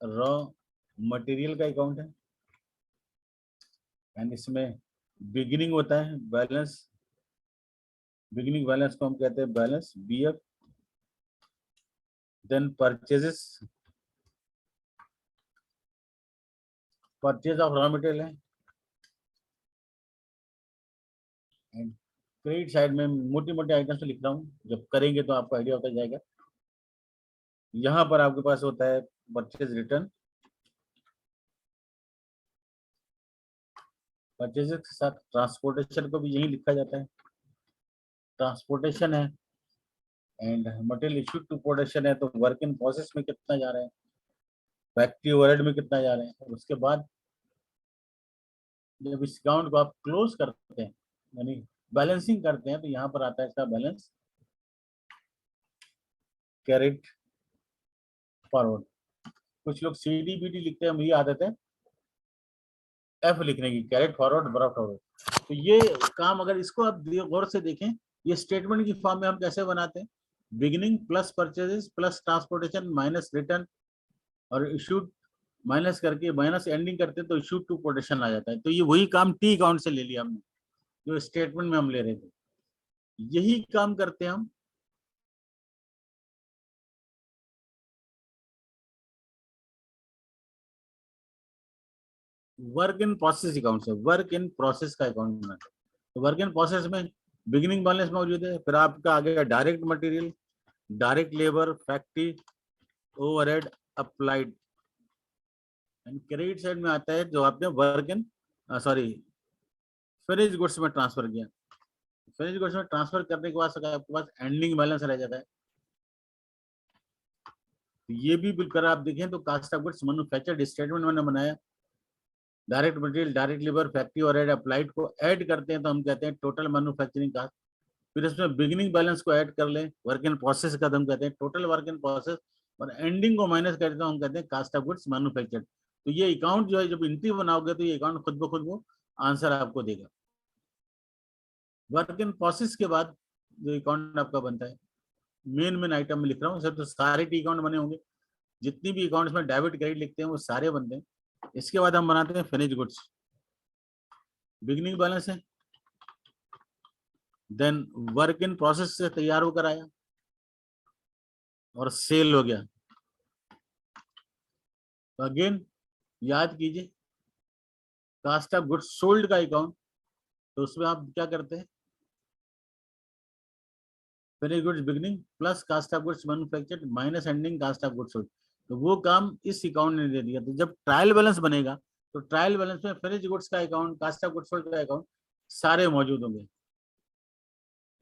रॉ मटेरियल का अकाउंट है एंड इसमें बिगिनिंग होता है बैलेंस, बिगिनिंग बैलेंस को हम कहते हैं balance BF, then purchases, purchase of raw material है एंड क्रेडिट साइड में मोटे मोटे आइटम्स लिख रहा हूँ, जब करेंगे तो आपको आइडिया होता जाएगा। यहाँ पर आपके पास होता है परचेज रिटर्न, परचेजेस के साथ ट्रांसपोर्टेशन को भी यही लिखा जाता है, ट्रांसपोर्टेशन है and material issued to production है, तो वर्क इन प्रोसेस में कितना जा रहा है, फैक्ट्री ओवरहेड में कितना जा रहे हैं। और उसके बाद जब इस अकाउंट को आप क्लोज करते हैं यानी बैलेंसिंग करते हैं, तो यहाँ पर आता है इसका बैलेंस कैरिड फॉरवर्ड। कुछ लोग CDBD लिखते हैं, मुझे आदत है F लिखने की, कैरिड फॉरवर्ड बड़ा फॉरवर्ड। तो ये काम अगर इसको आप गौर से देखें, ये स्टेटमेंट की फॉर्म में हम कैसे बनाते हैं, beginning plus purchases plus transportation minus return और इशूड माइनस करके माइनस एंडिंग करते हैं तो इशूड टू प्रोडक्शन आ जाता है। तो ये वही काम टी अकाउंट से ले लिया हमने, जो स्टेटमेंट में हम ले रहे थे, यही काम करते हैं हम वर्क इन प्रोसेस अकाउंट से। वर्क इन प्रोसेस का अकाउंट बनाते हैं, तो वर्क इन प्रोसेस में बिगिनिंग बैलेंस मौजूद है, फिर आपका आ गया direct material, direct labour, factory overhead applied and credit side में आता है जो आपने work in sorry finish goods में ट्रांसफर किया। फिनिश गुड्स में ट्रांसफर करने के बाद आपके पास एंडिंग बैलेंस रह जाता है। तो ये भी बिल्कुल आप देखें तो cost of goods manufactured statement मैंने बनाया, direct material, direct labour, factory overhead applied को ऐड करते हैं तो हम कहते हैं टोटल मैन्युफैक्चरिंग कास्ट। फिर इसमें बिगिनिंग बैलेंस को ऐड कर लें, वर्क इन प्रोसेस का हम कहते हैं टोटल वर्क इन प्रोसेस, और एंडिंग को माइनस करते हैं हम कहते हैं कास्ट ऑफ गुड्स मैन्युफैक्चर्ड। तो ये अकाउंट जो है जब एंट्री बनाओगे तो ये अकाउंट खुद ब खुद वो आंसर आपको देगा। वर्क इन प्रोसेस के बाद जो अकाउंट आपका बनता है, मेन मेन आइटम में लिख रहा हूँ सर, तो सारे टी अकाउंट बने होंगे, जितनी भी अकाउंट्स में डेबिट क्रेडिट लिखते हैं वो सारे बनते हैं। इसके बाद हम बनाते हैं फिनिश गुड्स, बिगिनिंग बैलेंस है, देन वर्क इन प्रोसेस से तैयार होकर आया और सेल हो गया। तो अगेन याद कीजिए कास्ट ऑफ गुड्स सोल्ड का अकाउंट, तो उसमें आप क्या करते हैं, finish goods beginning plus cost of goods manufactured minus ending cost of goods sold. तो वो काम इस अकाउंट ने दे दिया। तो जब ट्रायल बैलेंस बनेगा तो ट्रायल बैलेंस में फिनिश गुड्स का account, cost of goods sold का अकाउंट सारे मौजूद होंगे।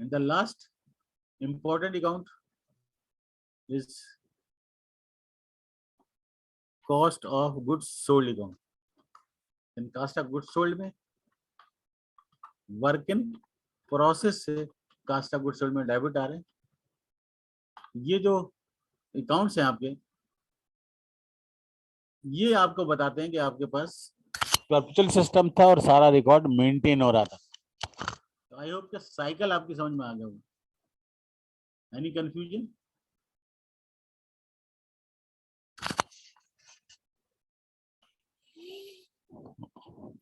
And the last important account is cost of goods sold account. In cost of goods sold में वर्क इन प्रोसेस से कास्ट ऑफ गुड्स सोल्ड में debit आ रहे हैं। ये जो अकाउंट्स हैं आपके, ये आपको बताते हैं कि आपके पास परपेचुअल सिस्टम था और सारा रिकॉर्ड मेंटेन हो रहा था। तो आई होप कि साइकिल आपकी समझ में आ गया होगा। Any confusion?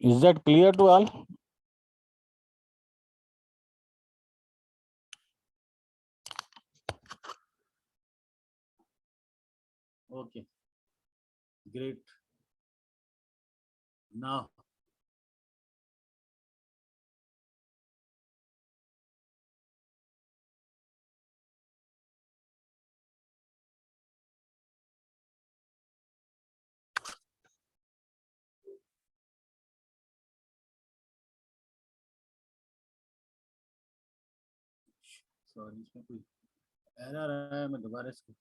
Is that clear to all? Okay, great. Now, sorry इसमें कोई एरर है, मैं दोबारा इसको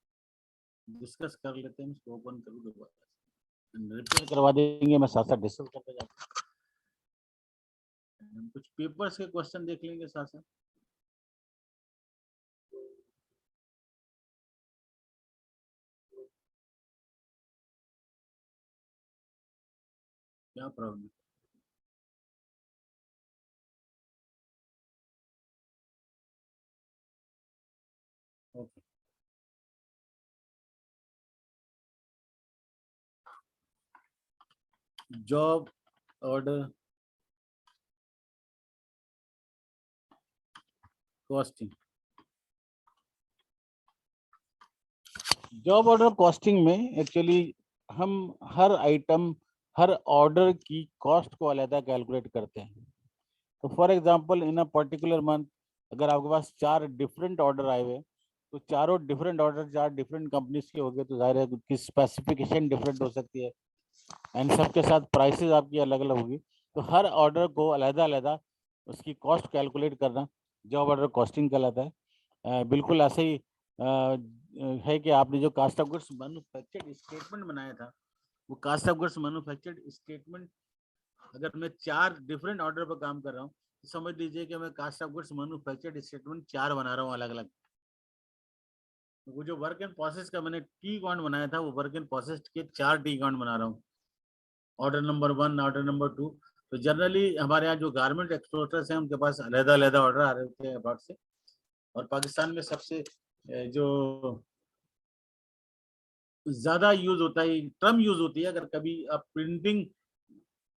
डिस्कस कर लेते हैं, इसको ओपन करूँ दोबारा, रिपेयर करवा देंगे, मैं साथ साथ डिस्कस करते जाता हूँ। कुछ पेपर्स के क्वेश्चन देख लेंगे साथ साथ। क्या problem? Okay, job order costing. Job order costing में एक्चुअली हम हर आइटम, हर ऑर्डर की कॉस्ट को अलग कैलकुलेट करते हैं। तो for example in a particular month अगर आपके पास 4 डिफरेंट ऑर्डर आए हुए, तो चारों डिफरेंट ऑर्डर 4 डिफरेंट कंपनीज के हो गए, तो जाहिर है कि स्पेसिफिकेशन डिफरेंट हो सकती है एंड सबके साथ प्राइसेस आपकी अलग अलग होगी। तो हर ऑर्डर को अलग उसकी कॉस्ट कैलकुलेट करना जॉब ऑर्डर कॉस्टिंग कहलाता है। बिल्कुल ऐसे ही है कि आपने जो cost of goods manufactured statement बनाया था, वो cost of goods manufactured statement अगर मैं 4 डिफरेंट ऑर्डर पर काम कर रहा हूँ, तो समझ लीजिए कि मैं cost of goods manufactured statement 4 बना रहा हूँ अलग अलग। वो जो वर्क इन प्रोसेस का मैंने टी अकाउंट बनाया था, वो वर्क इन प्रोसेस के 4 टी अकाउंट बना रहा हूँ, ऑर्डर नंबर 1, ऑर्डर नंबर 2। तो जनरली हमारे यहाँ जो गारमेंट एक्सपोर्टर्स हैं, उनके पास अलग ऑर्डर आ रहे होते हैं अब्रॉड से। और पाकिस्तान में सबसे जो ज्यादा यूज होता है, टर्म यूज होती है, अगर कभी आप प्रिंटिंग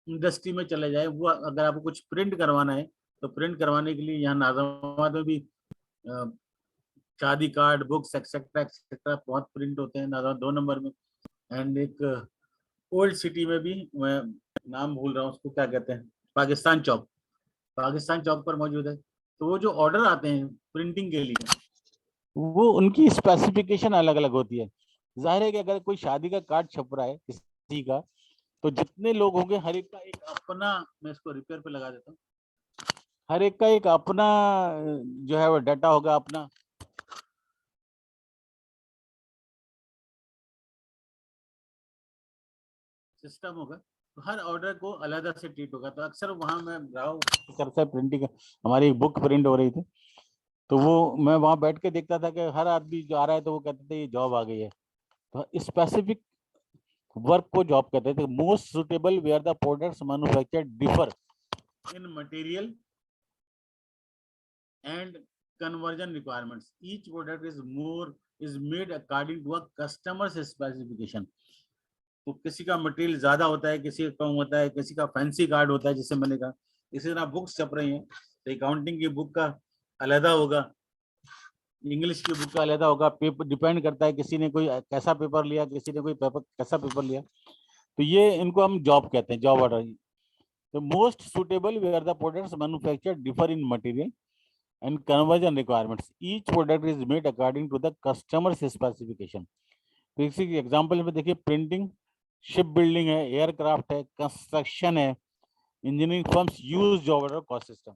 इंडस्ट्री में चले जाए, वो अगर आपको कुछ प्रिंट करवाना है, तो प्रिंट करवाने के लिए यहाँ नाज़ाबाद में भी शादी कार्ड, बुक्स एक्सेट्रा एक्सेट्रा बहुत प्रिंट होते हैं नाज़ाबाद 2 नंबर में। एंड एक ओल्ड सिटी में भी, मैं नाम भूल रहा हूँ उसको क्या कहते हैं, पाकिस्तान चौक, पाकिस्तान चौक पर मौजूद है। तो वो जो ऑर्डर आते हैं प्रिंटिंग के लिए, वो उनकी स्पेसिफिकेशन अलग अलग होती है। जाहिर है कि अगर कोई शादी का कार्ड छप रहा है किसी का, तो जितने लोग होंगे हर एक का एक अपना, मैं इसको रिपेयर पे लगा देता हूँ, हर एक का एक अपना जो है वो डाटा होगा, अपना सिस्टम होगा। तो हर ऑर्डर को अलग से ट्रीट होगा। तो अक्सर वहाँ मैं रहा हूँ, करता प्रिंटिंग, हमारी एक बुक प्रिंट हो रही थी, तो वो मैं वहाँ बैठ के देखता था कि हर आदमी जो आ रहा है तो वो कहते थे ये जॉब आ गई है। तो स्पेसिफिक वर्क को जॉब कहते थे। Most suitable where the products manufactured differ in material and conversion requirements. Each product is made according to a customer's specification. तो किसी का मटेरियल ज्यादा होता है, किसी का कम होता है, किसी का फैंसी कार्ड होता है, जिससे मैंने कहा। इसी तरह बुक्स छप रही हैं, तो अकाउंटिंग की बुक का अलग होगा, इंग्लिश की बुक का अलग होगा। पेपर डिपेंड करता है, किसी ने कोई कैसा पेपर लिया, किसी ने कोई पेपर कैसा पेपर लिया। तो ये इनको हम जॉब कहते हैं, जॉब ऑर्डर। तो most suitable where the products manufactured differ in material and conversion requirements. Each product is made according to the customer's specification. तो इसी एग्जाम्पल में देखिए, प्रिंटिंग, शिप बिल्डिंग है, एयरक्राफ्ट है, कंस्ट्रक्शन है, engineering firms use job order cost system.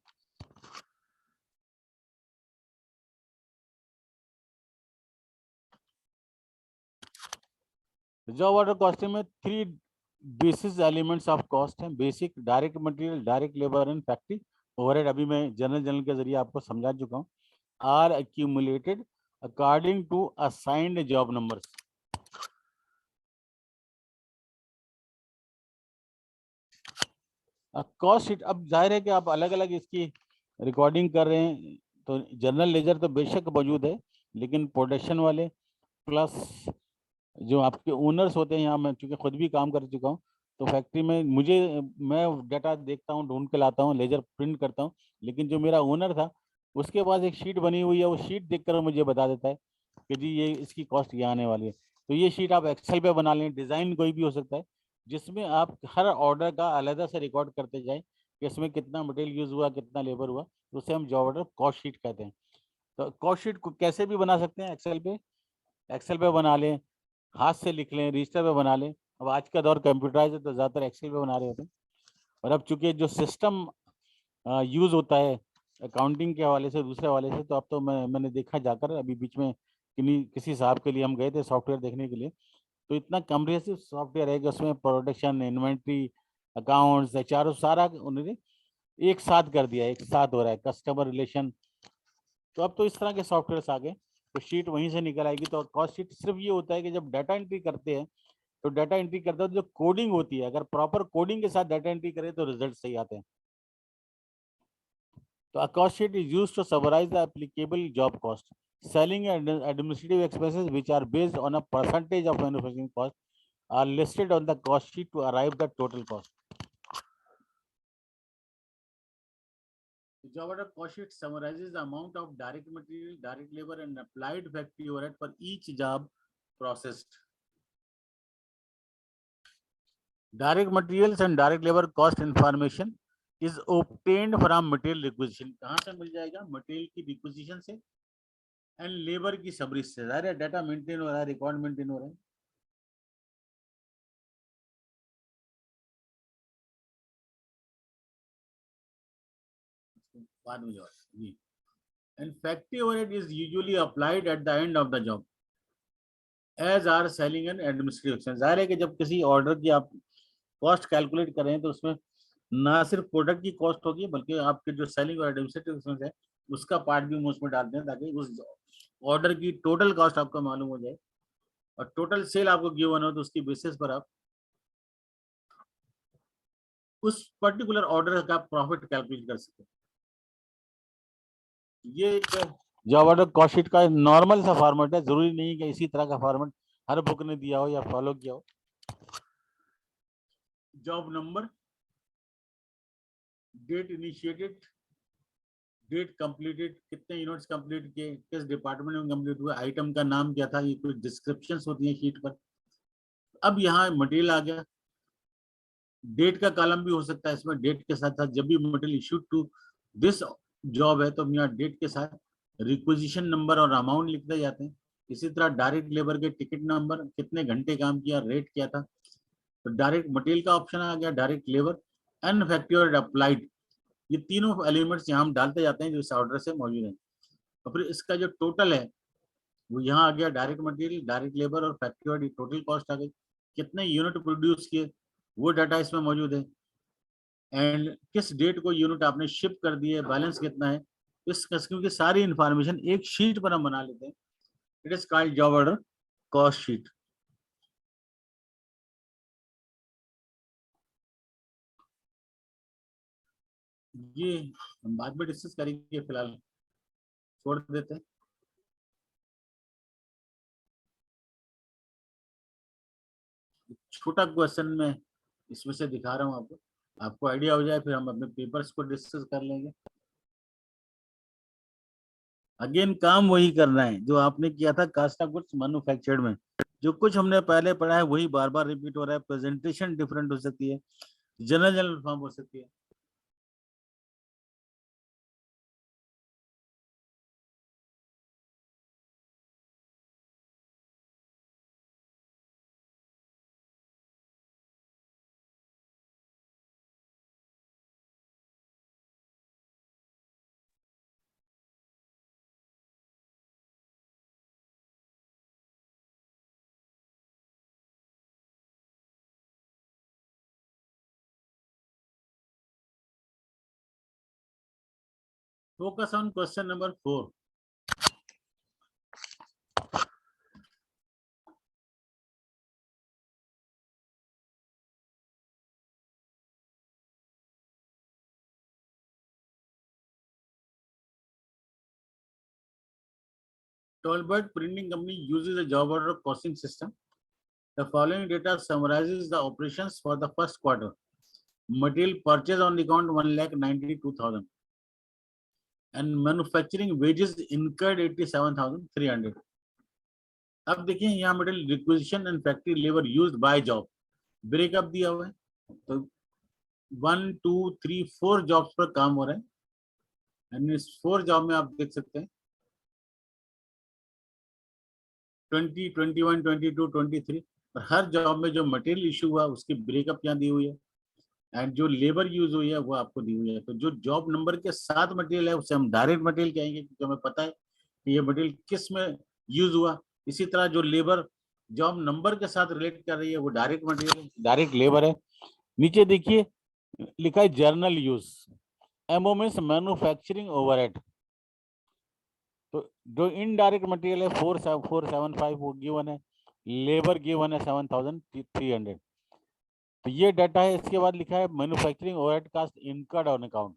Job order costing में 3 basis elements of cost हैं। Basic, direct material, direct labour and factory overhead. अभी मैं जनरल के जरिए आपको समझा चुका हूँ। Are accumulated according to assigned job numbers. Cost sheet, अब जाहिर है कि आप अलग अलग इसकी रिकॉर्डिंग कर रहे हैं, तो जनरल लेजर तो बेशक मौजूद है, लेकिन प्रोडक्शन वाले प्लस जो आपके ओनर्स होते हैं, यहाँ मैं चूंकि खुद भी काम कर चुका हूँ, तो फैक्ट्री में मैं डाटा देखता हूँ, ढूंढ के लाता हूँ, लेजर प्रिंट करता हूँ, लेकिन जो मेरा ओनर था उसके पास एक शीट बनी हुई है, वो शीट देखकर मुझे बता देता है कि जी ये इसकी कॉस्ट ये आने वाली है। तो ये शीट आप एक्सेल पे बना लें, डिज़ाइन कोई भी हो सकता है, जिसमें आप हर ऑर्डर का अलग से रिकॉर्ड करते जाएं कि इसमें कितना मटेरियल यूज हुआ, कितना लेबर हुआ, तो उसे हम जॉब ऑर्डर कॉस्ट शीट कहते हैं। तो कॉस्ट शीट को कैसे भी बना सकते हैं, एक्सेल पे बना लें, हाथ से लिख लें, रजिस्टर पे बना लें। अब आज का दौर कंप्यूटराइज है तो ज़्यादातर एक्सेल पे बना रहे होते हैं। और अब चूंकि जो सिस्टम यूज़ होता है अकाउंटिंग के हवाले से, दूसरे हवाले से, तो अब तो मैंने देखा जाकर, अभी बीच में किसी साहब के लिए हम गए थे सॉफ्टवेयर देखने के लिए, तो इतना कम्प्रिहेंसिव सॉफ्टवेयर है कि उसमें प्रोडक्शन, इन्वेंट्री, अकाउंट्स, एचआर सारा उन्होंने एक साथ कर दिया, एक साथ हो रहा है, कस्टमर रिलेशन। तो अब तो इस तरह के सॉफ्टवेयर आ गए, तो शीट वहीं से निकल आएगी। तो कॉस्ट शीट सिर्फ ये होता है कि जब डाटा एंट्री करते हैं, तो डाटा एंट्री करते हैं, जो कोडिंग होती है, अगर प्रॉपर कोडिंग के साथ डाटा एंट्री करें तो रिजल्ट सही आते हैं। तो a cost sheet is used to summarize the applicable job cost, selling and administrative expenses which are based on a percentage of manufacturing cost are listed on the cost sheet to arrive the total cost. The job order cost sheet summarizes the amount of direct material, direct labor, and applied factory overhead for each job processed. Direct materials and direct labor cost information is obtained from material requisition. कहाँ से मिल जाएगा? Material की requisition से and labour की सबरी से। सारे data maintain हो रहा है, रिकॉर्ड मेंटेन हो रहा है। बाद में जाओ जी। And factory overhead is usually applied at the end of the job as are selling and administrative expense. जाहिर है कि जब किसी ऑर्डर की आप कॉस्ट कैलकुलेट करें तो उसमें ना सिर्फ प्रोडक्ट की कॉस्ट होगी, बल्कि आपके जो सेलिंग और एडमिनिस्ट्रेटिव एक्सपेंस है उसका पार्ट भी हम उसमें डालते हैं, ताकि उस ऑर्डर की टोटल कॉस्ट आपको मालूम हो जाए और टोटल सेल आपको गिवन हो, तो उसकी बेसिस पर आप उस पर्टिकुलर ऑर्डर का प्रॉफिट कैलकुलेट कर सकते हैं। ये एक जॉब ऑर्डर कॉस्ट शीट का नॉर्मल सा फॉर्मेट है, जरूरी नहीं कि इसी तरह का फॉर्मेट हर बुक ने दिया हो या फॉलो किया हो। Job number, date initiated, date completed, कितने यूनिट्स कंप्लीट किए, किस डिपार्टमेंट में कंप्लीट हुआ, आइटम का नाम क्या था, ये कुछ डिस्क्रिप्शंस होती हैं शीट पर। अब यहाँ मटेरियल आ गया, डेट का कॉलम भी हो सकता है इसमें, डेट के साथ साथ जब भी material issued to this job है तो यहाँ डेट के साथ रिक्विजिशन नंबर और अमाउंट लिखते जाते हैं। इसी तरह डायरेक्ट लेबर के टिकट नंबर, कितने घंटे काम किया, रेट क्या था। तो डायरेक्ट मटेरियल का ऑप्शन आ गया, डायरेक्ट लेबर एंड फैक्ट्री और अप्लाइड, ये तीनों एलिमेंट्स यहाँ हम डालते जाते हैं जो इस ऑर्डर से मौजूद है। और फिर इसका जो टोटल है वो यहाँ आ गया, डायरेक्ट मटेरियल, डायरेक्ट लेबर और फैक्ट्री और टोटल कॉस्ट आ गई, कितने यूनिट प्रोड्यूस किए वो डाटा इसमें मौजूद है, एंड किस डेट को यूनिट आपने शिप कर दिए, बैलेंस कितना है। इस किस्म की सारी इंफॉर्मेशन एक शीट पर हम बना लेते हैं। It is called job order cost sheet. ये हम बाद में डिस्कस करेंगे, फिलहाल छोड़ देते हैं। छोटा क्वेश्चन में इसमें से दिखा रहा हूँ आपको, आपको आइडिया हो जाए, फिर हम अपने पेपर्स को डिस्कस कर लेंगे। अगेन काम वही करना है जो आपने किया था कास्ट ऑफ गुड्स मैन्युफैक्चर्ड में। जो कुछ हमने पहले पढ़ा है वही बार बार रिपीट हो रहा है। प्रेजेंटेशन डिफरेंट हो सकती है, जनरल फॉर्म हो सकती है। Focus on question number 4। Tolbert Printing Company uses a job order costing system The following data summarizes the operations for the first quarter. Material purchase on account 1,92,000 and manufacturing wages incurred 87,300. अब देखिए यहाँ material requisition and factory labour used by job breakup दिया हुआ है, तो 1 2 3 4 jobs पर काम हो रहा है एंड इस 4 जॉब में आप देख सकते हैं 20 21 22 23 और हर जॉब में जो मटेरियल इशू हुआ उसकी ब्रेकअप यहाँ दी हुई है एंड जो लेबर यूज हुई है वो आपको दी हुई है। तो जो जॉब नंबर के साथ मटेरियल है उसे हम डायरेक्ट मटेरियल कहेंगे क्योंकि हमें पता है कि ये मटेरियल किस में यूज हुआ। इसी तरह जो लेबर जॉब नंबर के साथ रिलेट कर रही है वो डायरेक्ट मटेरियल डायरेक्ट लेबर है। नीचे देखिए लिखा है journal use, MO means manufacturing overhead. तो जो इनडायरेक्ट मटेरियल है 4,745 वो गिवन है, लेबर गिवन है 7,300। तो ये डाटा है। इसके बाद लिखा है manufacturing overhead cost incurred on account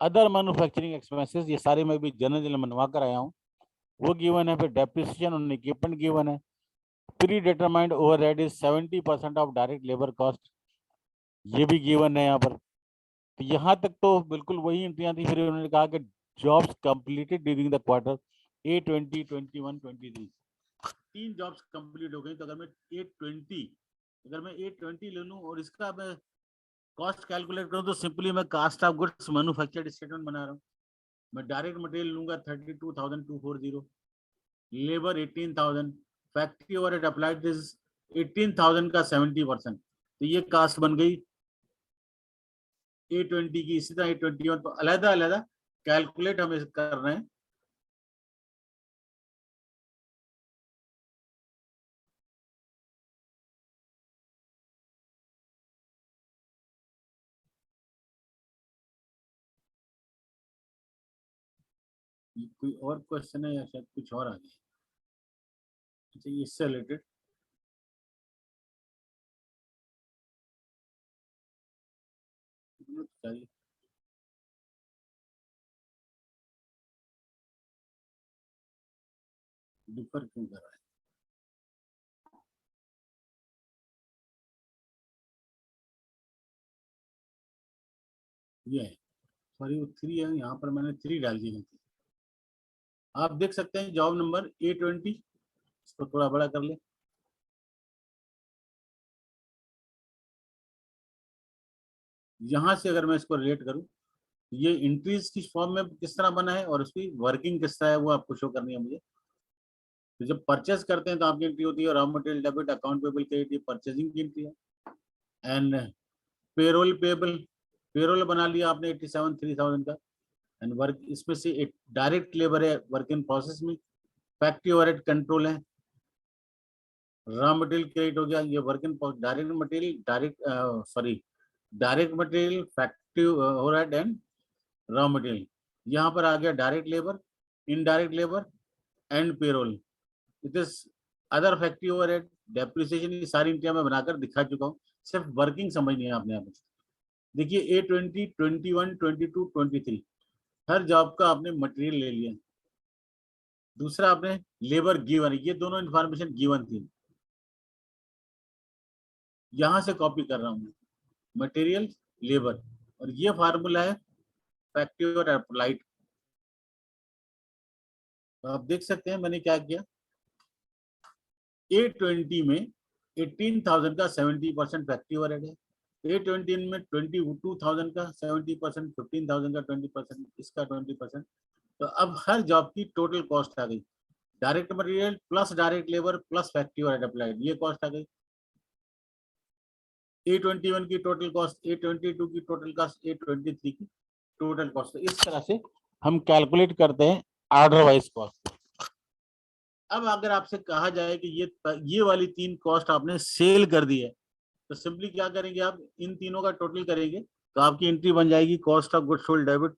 other manufacturing expenses, ये सारे मैं भी जनरल बनवा कर आया हूँ, वो गिवन है। फिर डेप्रिसिएशन ऑन इक्विपमेंट गिवन है। Pre determined overhead is 70% of direct labour cost, ये भी गिवन है यहाँ पर। तो यहाँ तक तो बिल्कुल वही एंट्रियां थी। फिर उन्होंने कहा कि jobs completed during the quarter A20 21 23, 3 jobs complete हो गई। तो अगर मैं A20 ले लूं और इसका मैं कॉस्ट कैलकुलेट करूं तो सिंपली मैं cost of goods manufactured statement बना रहा हूं। मैं डायरेक्ट मटेरियल लूंगा 32,240, labour 18,000, factory overhead applied is 18,000 का 70%। तो ये कास्ट बन गई A20 की। इसी तरह A21 तो अलग अलग कैलकुलेट हमें कर रहे हैं। कोई और क्वेश्चन है या शायद कुछ और आ गया? अच्छा, इससे रिलेटेड चाहिए। डिफर क्यों कर रहा है? ये है, सॉरी वो 3 है, यहाँ पर मैंने 3 डाल दी थी। आप देख सकते हैं जॉब नंबर A20, इसको थोड़ा बड़ा कर ले। यहाँ से अगर मैं इसको रिलेट करूँ, ये इंट्रीज किस फॉर्म में किस तरह बना है और उसकी वर्किंग किस तरह है वो आपको शो करनी है मुझे। तो जब परचेस करते हैं तो आपकी एंट्री होती है raw material debit, account payable credit, ये परचेजिंग की एंट्री है। एंड पेरोल पेबल, पेरोल बना लिया आपने 87,300 का एंड वर्क, इसमें से एक डायरेक्ट लेबर है वर्क इन प्रोसेस में, फैक्ट्री ओवरहेड कंट्रोल है, रॉ मटेरियल क्रेडिट हो गया, ये work in direct material, direct material, factory overhead and raw material. यहाँ पर आ गया direct labour, indirect labour and payroll. It is other factory overhead, depreciation, ये सारी इंट्रियां मैं बनाकर दिखा चुका हूँ, सिर्फ वर्किंग समझनी है आपने। यहाँ पे देखिए A20 21 22 23 हर जॉब का आपने मटेरियल ले लिया। दूसरा आपने लेबर गिवन, ये दोनों इंफॉर्मेशन गिवन थी, यहां से कॉपी कर रहा हूं मटेरियल लेबर, और ये फार्मूला है फैक्ट्री और अप्लाइड। तो आप देख सकते हैं मैंने क्या किया, A20 में 18,000 का 70% फैक्ट्री ओवरहेड है, A20 में 22,000 का 70%, 15,000 का 20%, इसका 20%। तो अब हर जॉब की टोटल कॉस्ट आ गई, direct material plus direct labour plus factory overhead applied, ये कॉस्ट आ गई। A21 की टोटल कॉस्ट, A22 की टोटल कॉस्ट, A23 की टोटल कॉस्ट। इस तरह से हम कैलकुलेट करते हैं ऑर्डर वाइज कॉस्ट। अब अगर आपसे कहा जाए कि ये वाली 3 कॉस्ट आपने सेल कर दी है, तो सिंपली क्या करेंगे आप, इन तीनों का टोटल करेंगे तो आपकी एंट्री बन जाएगी cost of goods sold debit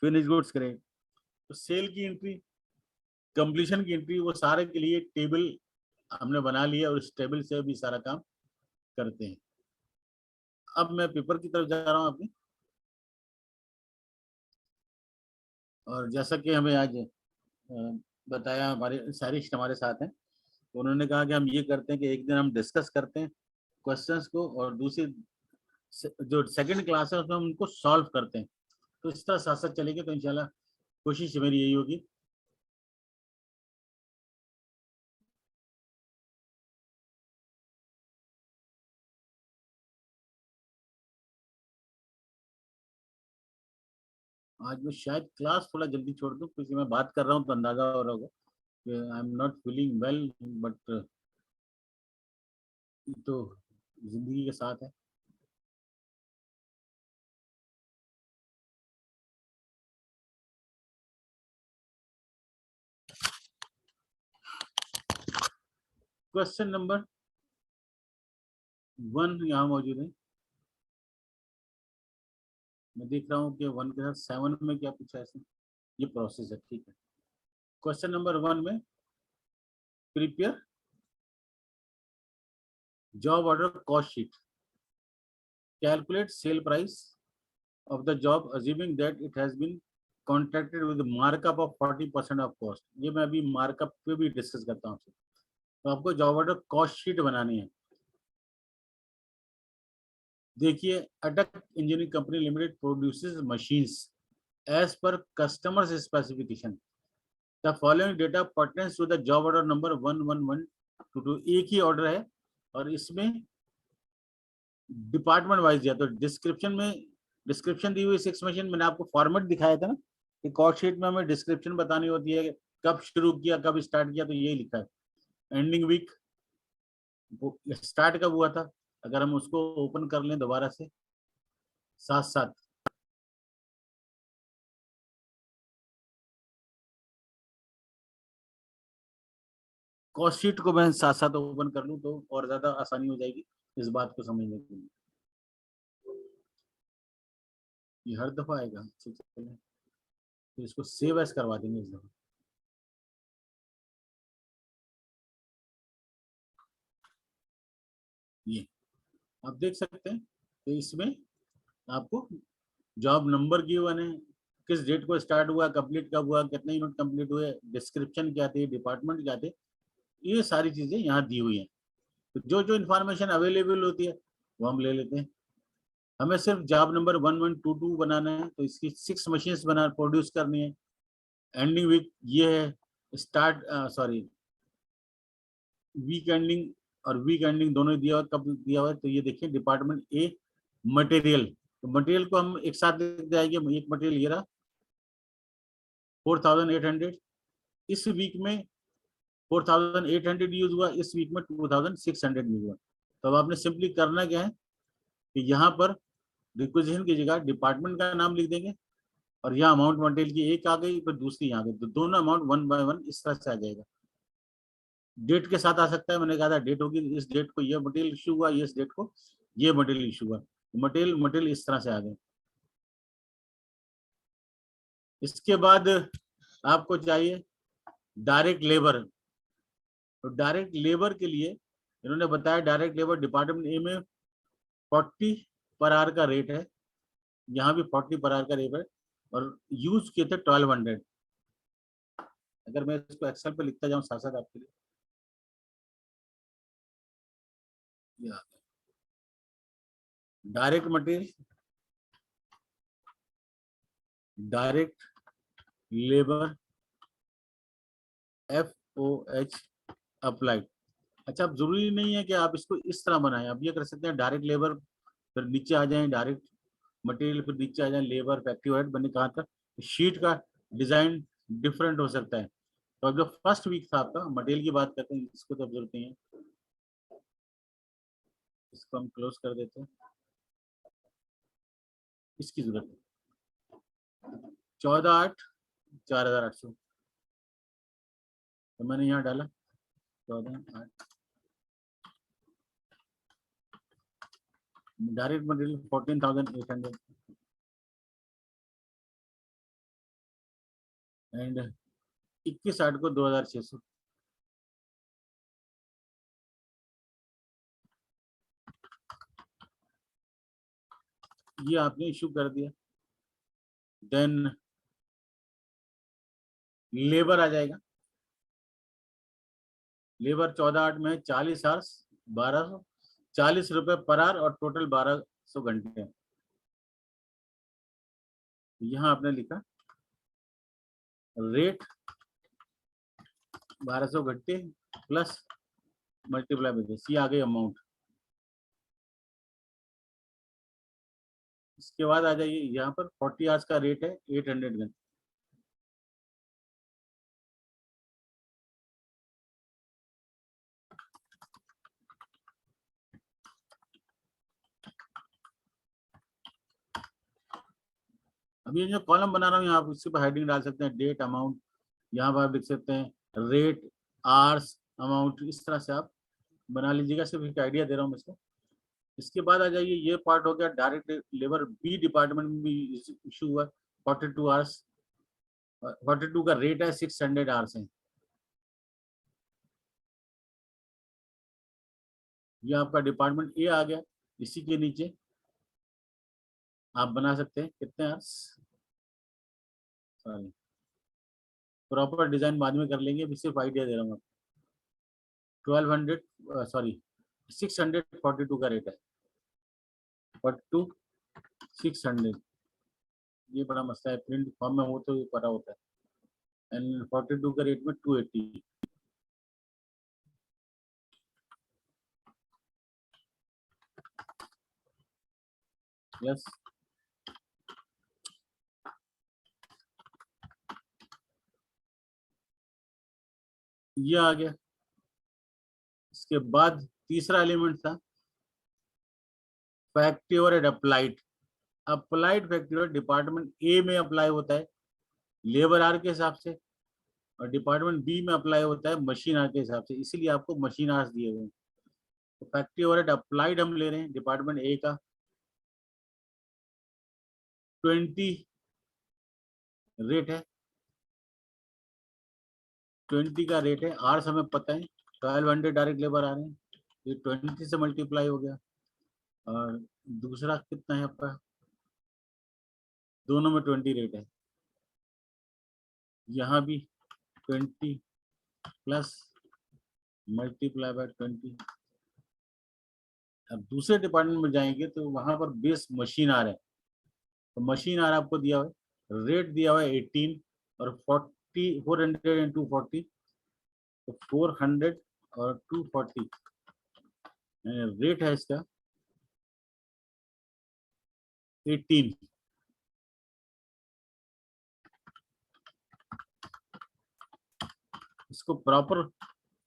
finish goods करेंगे। तो सेल की एंट्री, कंप्लीशन की एंट्री, वो सारे के लिए टेबल हमने बना लिया और इस टेबल से भी सारा काम करते हैं। अब मैं पेपर की तरफ जा रहा हूँ आपके, और जैसा कि हमें आज बताया, हमारे सारिश हमारे साथ हैं, तो उन्होंने कहा कि हम ये करते हैं कि एक दिन हम डिस्कस करते हैं क्वेश्चंस को, और दूसरी जो सेकंड क्लास है उसमें हम उनको सॉल्व करते हैं। तो इस तरह साथ साथ चलेंगे, तो इंशाल्लाह कोशिश मेरी यही होगी। आज मैं शायद क्लास थोड़ा जल्दी छोड़ दूं, क्योंकि मैं बात कर रहा हूँ तो अंदाजा हो रहा होगा कि I am not feeling well, but तो जिंदगी के साथ है। क्वेश्चन नंबर 1 यहाँ मौजूद है। मैं देख रहा हूँ कि 1 के साथ 7 में क्या पूछा है इसने। ये प्रोसेस है, ठीक है। क्वेश्चन नंबर 1 में prepare job order cost sheet, calculate sale price of the job assuming that it has been contracted with markup of 40% of cost। ये मैं अभी मार्कअप पे भी डिस्कस करता हूँ। तो आपको जॉब ऑर्डर कॉस्ट शीट बनानी है। देखिए, Attock engineering company limited produces machines as per customers specification. The following data pertains to the job order number 11122। एक ही ऑर्डर है और इसमें डिपार्टमेंट वाइज दिया। तो डिस्क्रिप्शन में डिस्क्रिप्शन दी हुई 6 मशीन मैंने आपको फॉर्मेट दिखाया था ना कि कॉस्ट शीट में हमें डिस्क्रिप्शन बतानी होती है, कब शुरू किया, कब स्टार्ट किया, तो यही लिखा है। एंडिंग वीक स्टार्ट कब हुआ था, अगर हम उसको ओपन कर लें दोबारा से, साथ साथ कॉस्ट शीट को मैं साथ साथ ओपन कर लूं तो और ज्यादा आसानी हो जाएगी इस बात को समझने के लिए। ये हर दफा आएगा, चलिए तो इसको सेव एज करवा देंगे इस दफा। ये आप देख सकते हैं कि इसमें आपको जॉब नंबर गिवन है, किस डेट को स्टार्ट हुआ, कंप्लीट कब हुआ, कितने यूनिट कंप्लीट हुए, डिस्क्रिप्शन क्या थी, डिपार्टमेंट क्या थे, ये सारी चीजें यहाँ दी हुई हैं। तो जो जो इन्फॉर्मेशन अवेलेबल होती है वो हम ले लेते हैं। हमें सिर्फ जॉब नंबर 1122 बनाना है, तो इसकी 6 मशीन बना प्रोड्यूस करनी है। एंडिंग वीक ये है, स्टार्ट सॉरी वीक एंडिंग और वीक एंडिंग दोनों दिया हुआ, कब दिया हुआ है। तो ये देखिए डिपार्टमेंट ए मटेरियल, तो मटेरियल को हम एक साथ लिख जाएंगे। एक मटेरियल ये रहा 4800, इस वीक में 4800 यूज हुआ, इस वीक में 2600 यूज हुआ। तो अब आपने सिंपली करना क्या है कि यहाँ पर रिक्वेजिशन की जगह डिपार्टमेंट का नाम लिख देंगे, और यहाँ अमाउंट मटेरियल की एक आ गई, फिर दूसरी यहाँ गई, तो दोनों अमाउंट 1 बाय 1 इस तरह से आ जाएगा। डेट के साथ आ सकता है, मैंने कहा था डेट होगी, इस डेट को ये मटेरियल इशू हुआ, इस डेट को ये मटेरियल इशू हुआ। मटेरियल मटेरियल इस तरह से आ गए। इसके बाद आपको चाहिए डायरेक्ट लेबर। तो डायरेक्ट लेबर के लिए इन्होंने बताया डायरेक्ट लेबर डिपार्टमेंट ए में 40 पर आवर का रेट है, यहाँ भी 40 पर आवर का रेट है, और यूज किए थे 1200। अगर मैं इसको एक्सेल पे लिखता जाऊँ साथ साथ आपके लिए, direct material, direct labour, FOH applied. अच्छा, अब जरूरी नहीं है कि आप इसको इस तरह बनाएं, आप ये कर सकते हैं डायरेक्ट लेबर, फिर नीचे आ जाए डायरेक्ट मटेरियल, फिर नीचे आ जाए लेबर फैक्ट्री वाइड। मैंने कहा था शीट का डिजाइन डिफरेंट हो सकता है। तो अब जो फर्स्ट वीक था आपका, मटेरियल की बात करते हैं, इसको तो जरूरत नहीं है, इसको हम क्लोज कर देते हैं, इसकी जरूरत है। 14/8 4800, तो मैंने यहाँ डाला 14/8। डायरेक्ट मटेरियल 14,800 एंड 21/8 को 2,600। ये आपने इशू कर दिया। देन लेबर आ जाएगा, लेबर 14/8 में 40 आवर्स 1240 रुपए पर आवर और टोटल 1200 घंटे। यहाँ आपने लिखा रेट 1200 घंटे प्लस मल्टीप्लाई बाय दिस, ये आ गई अमाउंट। इसके बाद आ जाइए यहाँ पर 40 आवर्स का रेट है 800 घंटे। अब ये जो कॉलम बना रहा हूँ यहाँ आप इसके ऊपर हेडिंग डाल सकते हैं, डेट, अमाउंट, यहाँ पर आप लिख सकते हैं रेट, आवर्स, अमाउंट, इस तरह से आप बना लीजिएगा। सिर्फ एक आइडिया दे रहा हूँ मैं इसको। इसके बाद आ जाइए, ये पार्ट हो गया डायरेक्ट लेबर। बी डिपार्टमेंट में भी इशू हुआ 42 आवर्स, 42 का रेट है, 600 आवर्स है। ये आपका डिपार्टमेंट ए आ गया। इसी के नीचे आप बना सकते हैं कितने आवर्स, सॉरी प्रॉपर डिजाइन बाद में कर लेंगे, सिर्फ आइडिया दे रहा हूँ। 1200 सॉरी 642 का रेट है, 42 600। ये बड़ा मसला है, प्रिंट फॉर्म में हो तो ये पता होता है। एंड 42 का रेट में 280 प्लस ये आ गया। इसके बाद तीसरा एलिमेंट था factory overhead applied. Applied factory overhead department A में अप्लाई होता है लेबर आर के हिसाब से, और डिपार्टमेंट बी में अप्लाई होता है मशीन आर के हिसाब से, इसीलिए आपको मशीन आर्स दिए हुए हैं। तो फैक्ट्री ओवरहेड अप्लाइड हम ले रहे हैं डिपार्टमेंट ए का 20 रेट है, 20 का रेट है। आर्स हमें पता है 1200 डायरेक्ट लेबर आ रहे हैं, ये 20 से मल्टीप्लाई हो गया। और दूसरा कितना है आपका, दोनों में 20 रेट है, यहाँ भी 20 प्लस मल्टीप्लाई बाय 20। अब दूसरे डिपार्टमेंट में जाएंगे तो वहां पर बेस मशीन आ रहा है, तो मशीन आ रहा है आपको दिया हुआ है, रेट दिया हुआ है 18 और 40 400 एंड 240, तो 400 और 240 रेट है इसका 18। इसको प्रॉपर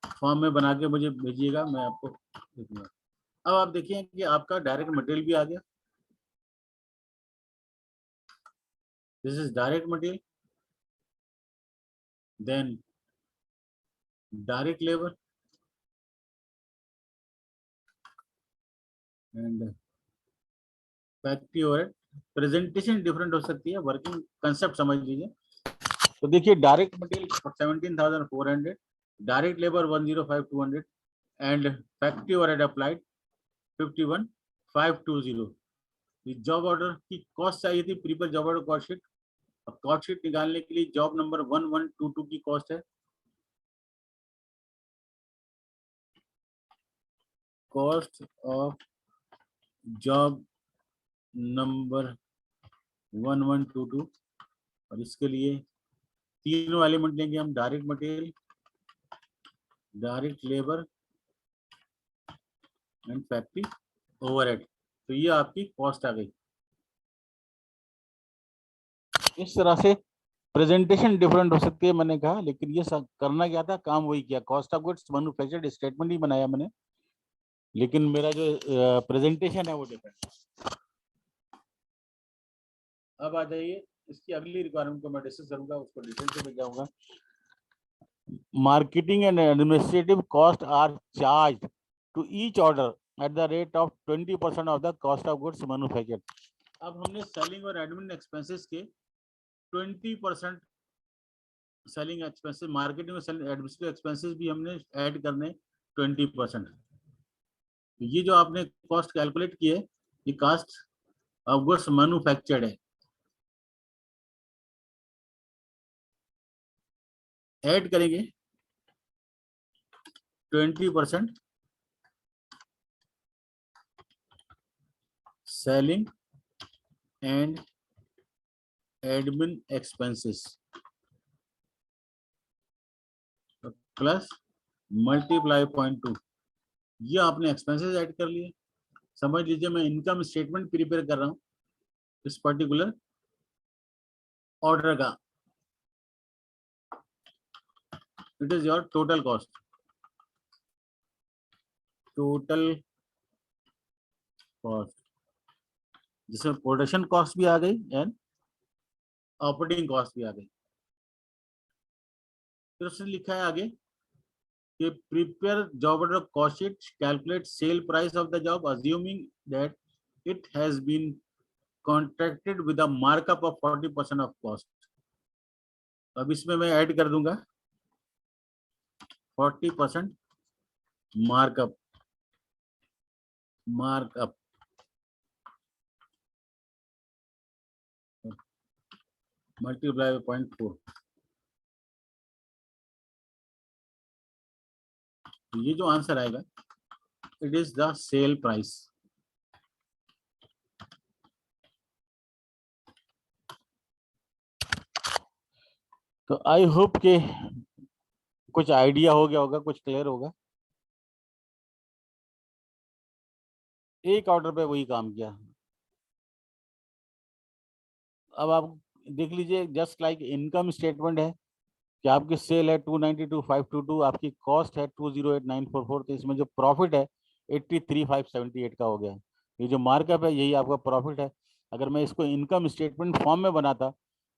फॉर्म में बना के मुझे भेजिएगा, मैं आपको देखूंगा। अब आप देखिए कि आपका डायरेक्ट मटेरियल भी आ गया, this is direct material, then direct labour and factory overhead. Presentation different हो सकती है, वर्किंग कंसेप्ट समझ लीजिए। तो देखिए direct material 17,400, direct labour 105,200 and factory overhead applied 51,520। Job order की कॉस्ट चाहिए थी, prepaid job order cost sheet. अब कॉस्ट शीट निकालने के लिए जॉब नंबर 1122 की कॉस्ट है, कॉस्ट ऑफ जॉब नंबर 1122, और इसके लिए तीनों एलिमेंट लेंगे हम, direct material, direct labour and factory overhead. तो ये आपकी कॉस्ट आ गई। इस तरह से प्रेजेंटेशन डिफरेंट हो सकती है मैंने कहा, लेकिन ये सब करना क्या था, काम वही किया, cost of goods manufactured statement ही बनाया मैंने, लेकिन मेरा जो प्रेजेंटेशन है वो डिफरेंट। अब आ जाइए इसकी अगली रिक्वायरमेंट को मैं डिस्कस करूंगा, उसको डिटेल से मैं जाऊंगा। Marketing and administrative cost are charge to each order at the rate of 20% of the cost of goods manufactured. अब हमने सेलिंग और एडमिन एक्सपेंसेस के 20% सेलिंग एक्सपेंसेस, मार्केटिंग और एडमिनिस्ट्रेटिव एक्सपेंसेस भी हमने ऐड करने 20%। ये जो आपने कॉस्ट कैलकुलेट की है, ये कॉस्ट ऑफ गुड्स मैन्युफैक्चर्ड है। ऐड करेंगे 20% selling and admin expenses plus multiply 0.2। ये आपने एक्सपेंसेस ऐड कर लिए। समझ लीजिए मैं इनकम स्टेटमेंट प्रिपेयर कर रहा हूं इस पर्टिकुलर ऑर्डर का। It is your total cost, total cost जिसमें प्रोडक्शन कॉस्ट भी आ गई एंड ऑपरेटिंग कॉस्ट भी आ गई। फिर उसने लिखा है आगे कि prepare job order cost sheet, calculate sale price of the job assuming that it has been contracted with a markup of 40% of cost. अब इसमें मैं ऐड कर दूंगा 40% मार्कअप, मार्कअप मल्टीप्लाई 0.4। ये जो आंसर आएगा it is the sale price. तो I hope के कुछ आइडिया हो गया होगा, कुछ क्लियर होगा। एक ऑर्डर पे वही काम किया। अब आप देख लीजिए जस्ट लाइक इनकम स्टेटमेंट है कि आपकी सेल है 292,522, आपकी कॉस्ट है 208,944, तो इसमें जो प्रॉफिट है 83,578 का हो गया। ये जो मार्कअप है यही आपका प्रॉफिट है। अगर मैं इसको इनकम स्टेटमेंट फॉर्म में बनाता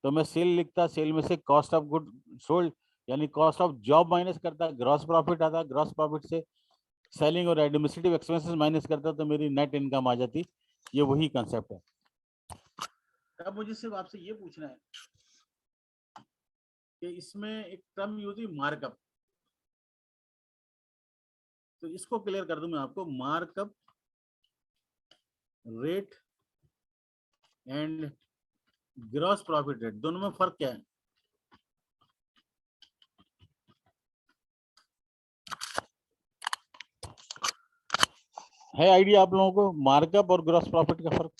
तो मैं सेल लिखता, सेल में से कॉस्ट ऑफ गुड सोल्ड यानी कॉस्ट ऑफ जॉब माइनस करता, ग्रॉस प्रॉफिट आता, ग्रॉस प्रॉफिट से सेलिंग और एडमिनिस्ट्रेटिव एक्सपेंसेस माइनस करता तो मेरी नेट इनकम आ जाती। ये वही कंसेप्ट है। अब मुझे सिर्फ आपसे ये पूछना है कि इसमें एक टर्म यूज हुई मार्कअप, तो इसको क्लियर कर दूं मैं आपको। Markup rate and gross profit rate, दोनों में फर्क क्या है? है आइडिया आप लोगों को मार्कअप और ग्रॉस प्रॉफिट का फर्क?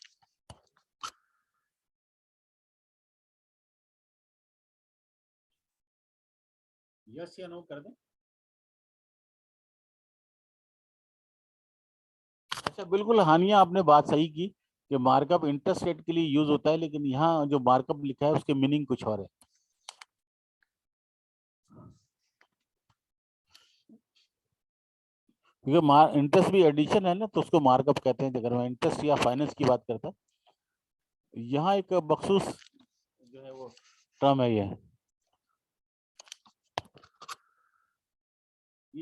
यस या नो कर दें। अच्छा बिल्कुल हानिया, आपने बात सही की कि मार्कअप इंटरेस्ट रेट के लिए यूज होता है, लेकिन यहाँ जो मार्कअप लिखा है उसके मीनिंग कुछ और है। क्योंकि इंटरेस्ट भी एडिशन है ना, तो उसको मार्कअप कहते हैं। अगर मैं इंटरेस्ट या फाइनेंस की बात करता, यहाँ एक बखसूस जो है वो टर्म है ये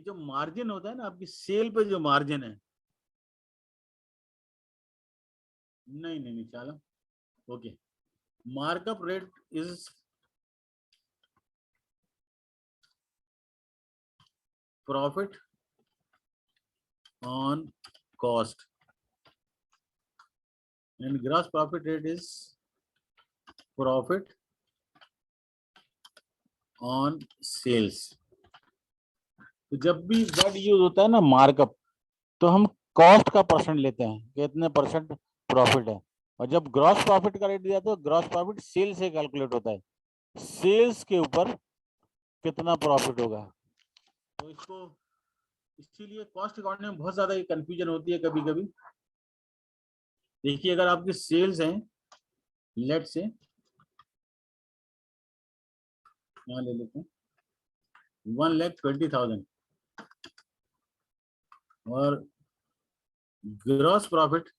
जो मार्जिन होता है ना आपकी सेल पे, जो मार्जिन है, नहीं नहीं नहीं चलो okay. Markup rate is profit on cost and gross profit rate is profit on sales। तो जब भी वर्ड यूज होता है ना मार्कअप, तो हम कॉस्ट का परसेंट लेते हैं कि इतने परसेंट प्रॉफिट है, और जब ग्रॉस प्रॉफिट का रेट दिया तो ग्रॉस प्रॉफिट सेल से कैलकुलेट होता है, सेल्स के ऊपर कितना प्रॉफिट होगा। तो इसको इसीलिए कॉस्ट अकाउंटिंग में बहुत ज्यादा कंफ्यूजन होती है कभी कभी। देखिए अगर आपकी सेल्स हैं, लेट से यहाँ ले लेते हैं 1,20,000 और ग्रॉस प्रॉफिट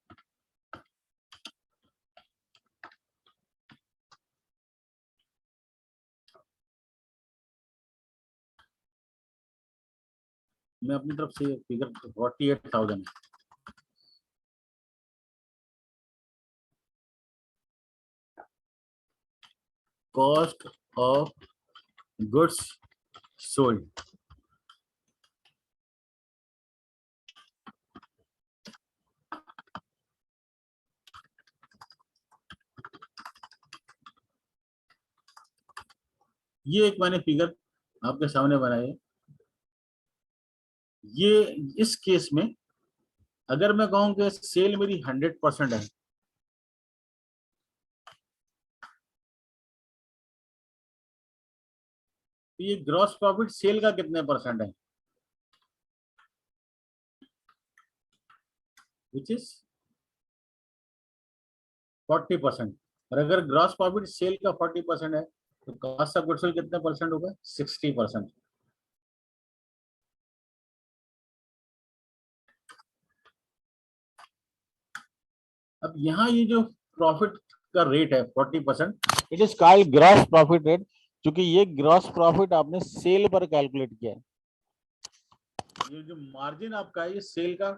मैं अपनी तरफ से फिगर 48,000 है। कॉस्ट ऑफ गुड्स सोल्ड, ये एक मैंने फिगर आपके सामने बनाई है। ये इस केस में अगर मैं कहूं कि सेल मेरी 100% है, तो ये ग्रॉस प्रॉफिट सेल का कितने परसेंट है, विच इज 40%। और अगर ग्रॉस प्रॉफिट सेल का 40% है तो कॉस्ट ऑफ गुड्स सोल्ड कितने परसेंट होगा, 60%। अब यहाँ ये जो प्रॉफिट का रेट है 40%, it is called gross profit rate, क्योंकि ये ग्रॉस प्रॉफिट आपने सेल पर कैलकुलेट किया है। ये जो मार्जिन आपका है ये सेल का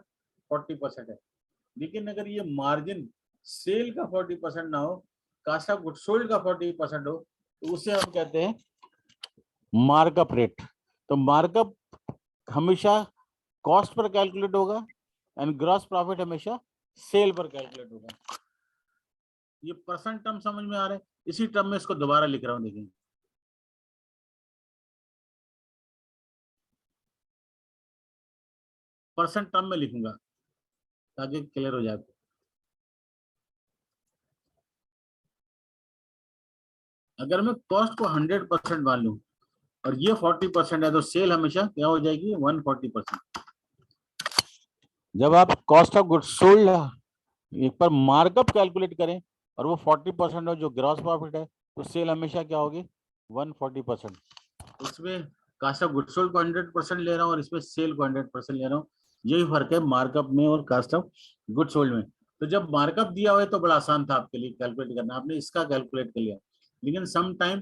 40% है, लेकिन अगर ये मार्जिन सेल का 40% ना हो, कास्ट ऑफ गुड्स सोल्ड का 40% हो, तो उसे हम कहते हैं मार्कअप रेट। तो मार्कअप हमेशा कॉस्ट पर कैलकुलेट होगा एंड ग्रॉस प्रॉफिट हमेशा सेल पर कैलकुलेट होगा। ये परसेंट टर्म समझ में आ रहा है, इसी टर्म में इसको दोबारा लिख रहा हूं, देखिए परसेंट टर्म में लिखूंगा ताकि क्लियर हो जाए। अगर मैं कॉस्ट को 100% मान लूं और ये 40% है, तो सेल हमेशा क्या हो जाएगी, 140%। जब आप कॉस्ट ऑफ गुड्स सोल्ड एक पर मार्कअप कैलकुलेट करें और वो 40% हो जो ग्रॉस प्रॉफिट है, तो सेल हमेशा क्या होगी, 140%। इसमें कास्ट ऑफ गुड्स सोल्ड को 100% ले रहा हूँ और इसमें सेल को 100% ले रहा हूँ। यही फर्क है मार्कअप में और कास्ट ऑफ गुड्स सोल्ड में। तो जब मार्कअप दिया हुआ है तो बड़ा आसान था आपके लिए कैलकुलेट करना, आपने इसका कैलकुलेट कर लिया। लेकिन सम टाइम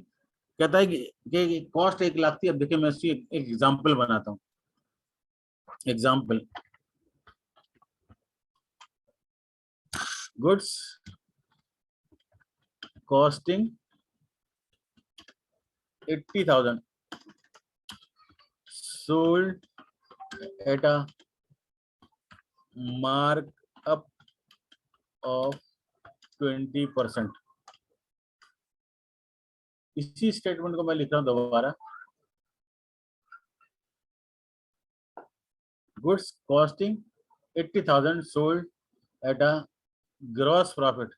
कहता है कि कॉस्ट 1 लाख थी। अब देखिए मैं इसकी एक एग्जाम्पल बनाता हूँ। Example, goods costing 80,000 sold at a markup of 20%। इसी स्टेटमेंट को मैं लिख रहा हूं दोबारा, goods costing 80,000 sold at a gross profit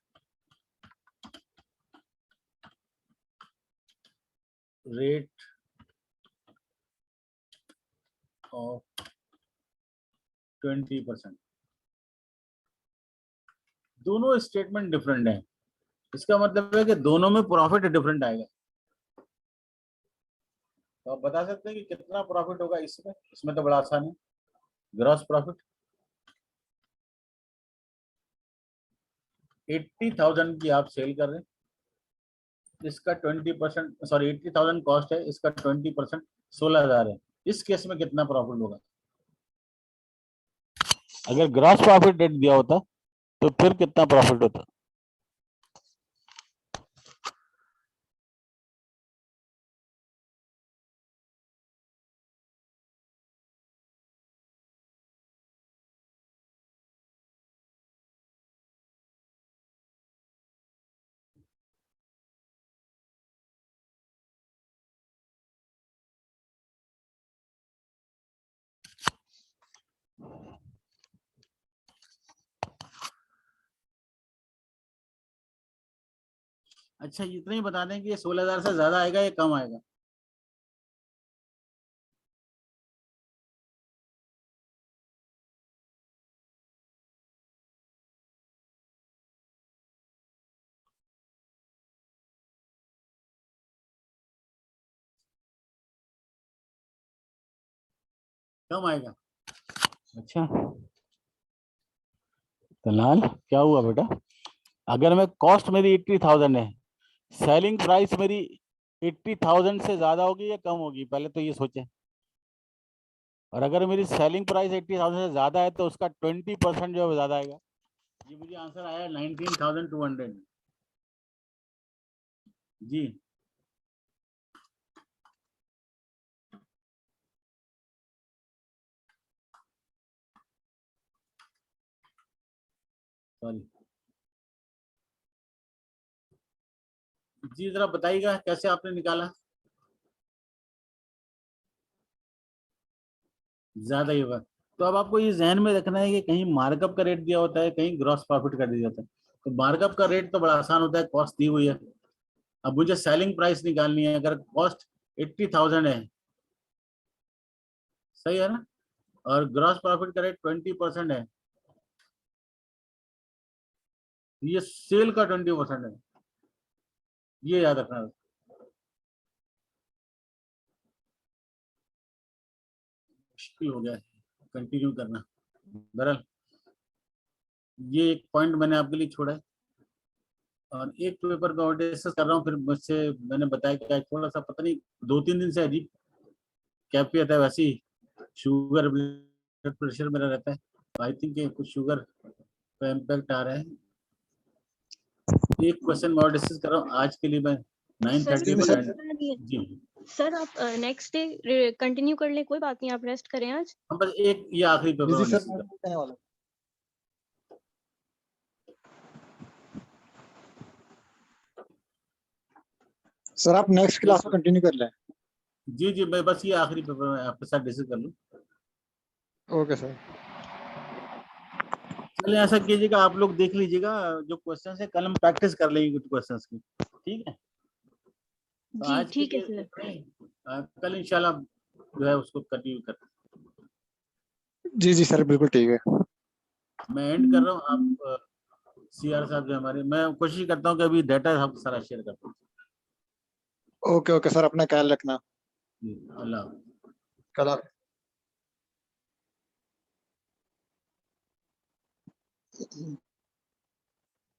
rate of 20%। दोनों स्टेटमेंट डिफरेंट है, इसका मतलब है कि दोनों में प्रॉफिट डिफरेंट आएगा। तो आप बता सकते हैं कि कितना प्रॉफिट होगा इसमें, इसमें तो बड़ा आसान है, ग्रॉस प्रॉफिट 80,000 की आप सेल कर रहे हैं, इसका 20%, सॉरी 80,000 कॉस्ट है, इसका 20% 16,000 है। इस केस में कितना प्रॉफिट होगा, अगर ग्रॉस प्रॉफिट रेट दिया होता तो फिर कितना प्रॉफिट होता। अच्छा इतना ही बता दें कि ये 16,000 से ज्यादा आएगा या कम आएगा। कम आएगा। अच्छा कनाल क्या हुआ बेटा, अगर मैं कॉस्ट मेरी 80,000 है, सेलिंग प्राइस मेरी 80,000 से ज्यादा होगी या कम होगी, पहले तो ये सोचें। और अगर मेरी सेलिंग प्राइस 80,000 से ज्यादा है तो उसका 20% जो है ज्यादा आएगा। ये मुझे आंसर आया 19,200 जी। सॉरी जी, जरा बताइएगा कैसे आपने निकाला। ज्यादा ही होगा। तो अब आपको ये जहन में रखना है कि कहीं मार्कअप का रेट दिया होता है, कहीं ग्रॉस प्रॉफिट का दिया होता है। तो मार्कअप का रेट तो बड़ा आसान होता है, कॉस्ट दी हुई है। अब मुझे सेलिंग प्राइस निकालनी है, अगर कॉस्ट 80,000 है, सही है ना, और ग्रॉस प्रॉफिट का रेट 20% है, ये सेल का 20% है, ये याद रखना है। मुश्किल हो गया है कंटिन्यू करना। बहरहाल ये एक पॉइंट मैंने आपके लिए छोड़ा है, और एक पेपर पे और डिस्कस कर रहा हूँ। फिर मुझसे मैंने बताया कि थोड़ा सा पता नहीं 2-3 दिन से अजीब कैफियत है, वैसे ही शुगर ब्लड प्रेशर मेरा रहता है, आई थिंक कुछ शुगर का इम्पैक्ट आ रहा है। एक क्वेश्चन मैं और डिस्कस कर रहा हूँ आज के लिए। मैं 9:30 पर जी सर आप नेक्स्ट डे कंटिन्यू कर ले, कोई बात नहीं, आप रेस्ट करें आज। हम बस एक ये आखिरी पेपर जी डिस्कस सर, मैं कहने वाला। सर आप नेक्स्ट क्लास में कंटिन्यू कर लें। जी जी, मैं बस ये आखिरी पेपर में आपके साथ डिस्कस कर लूँ। Okay sir. चलिए ऐसा कीजिएगा, आप लोग देख लीजिएगा जो क्वेश्चन है, कल हम प्रैक्टिस कर लेंगे कुछ क्वेश्चंस की, ठीक है। तो जी आज के ठीक है लिए सर। कल इंशाल्लाह जो है उसको कंटिन्यू करते हैं। जी जी सर, बिल्कुल ठीक है। मैं एंड कर रहा हूँ। आप सीआर साहब जो हमारे, मैं कोशिश करता हूँ कि अभी डाटा आपको सारा शेयर करता हूँ। ओके ओके सर, अपना ख्याल रखना। जी, अल्लाह कल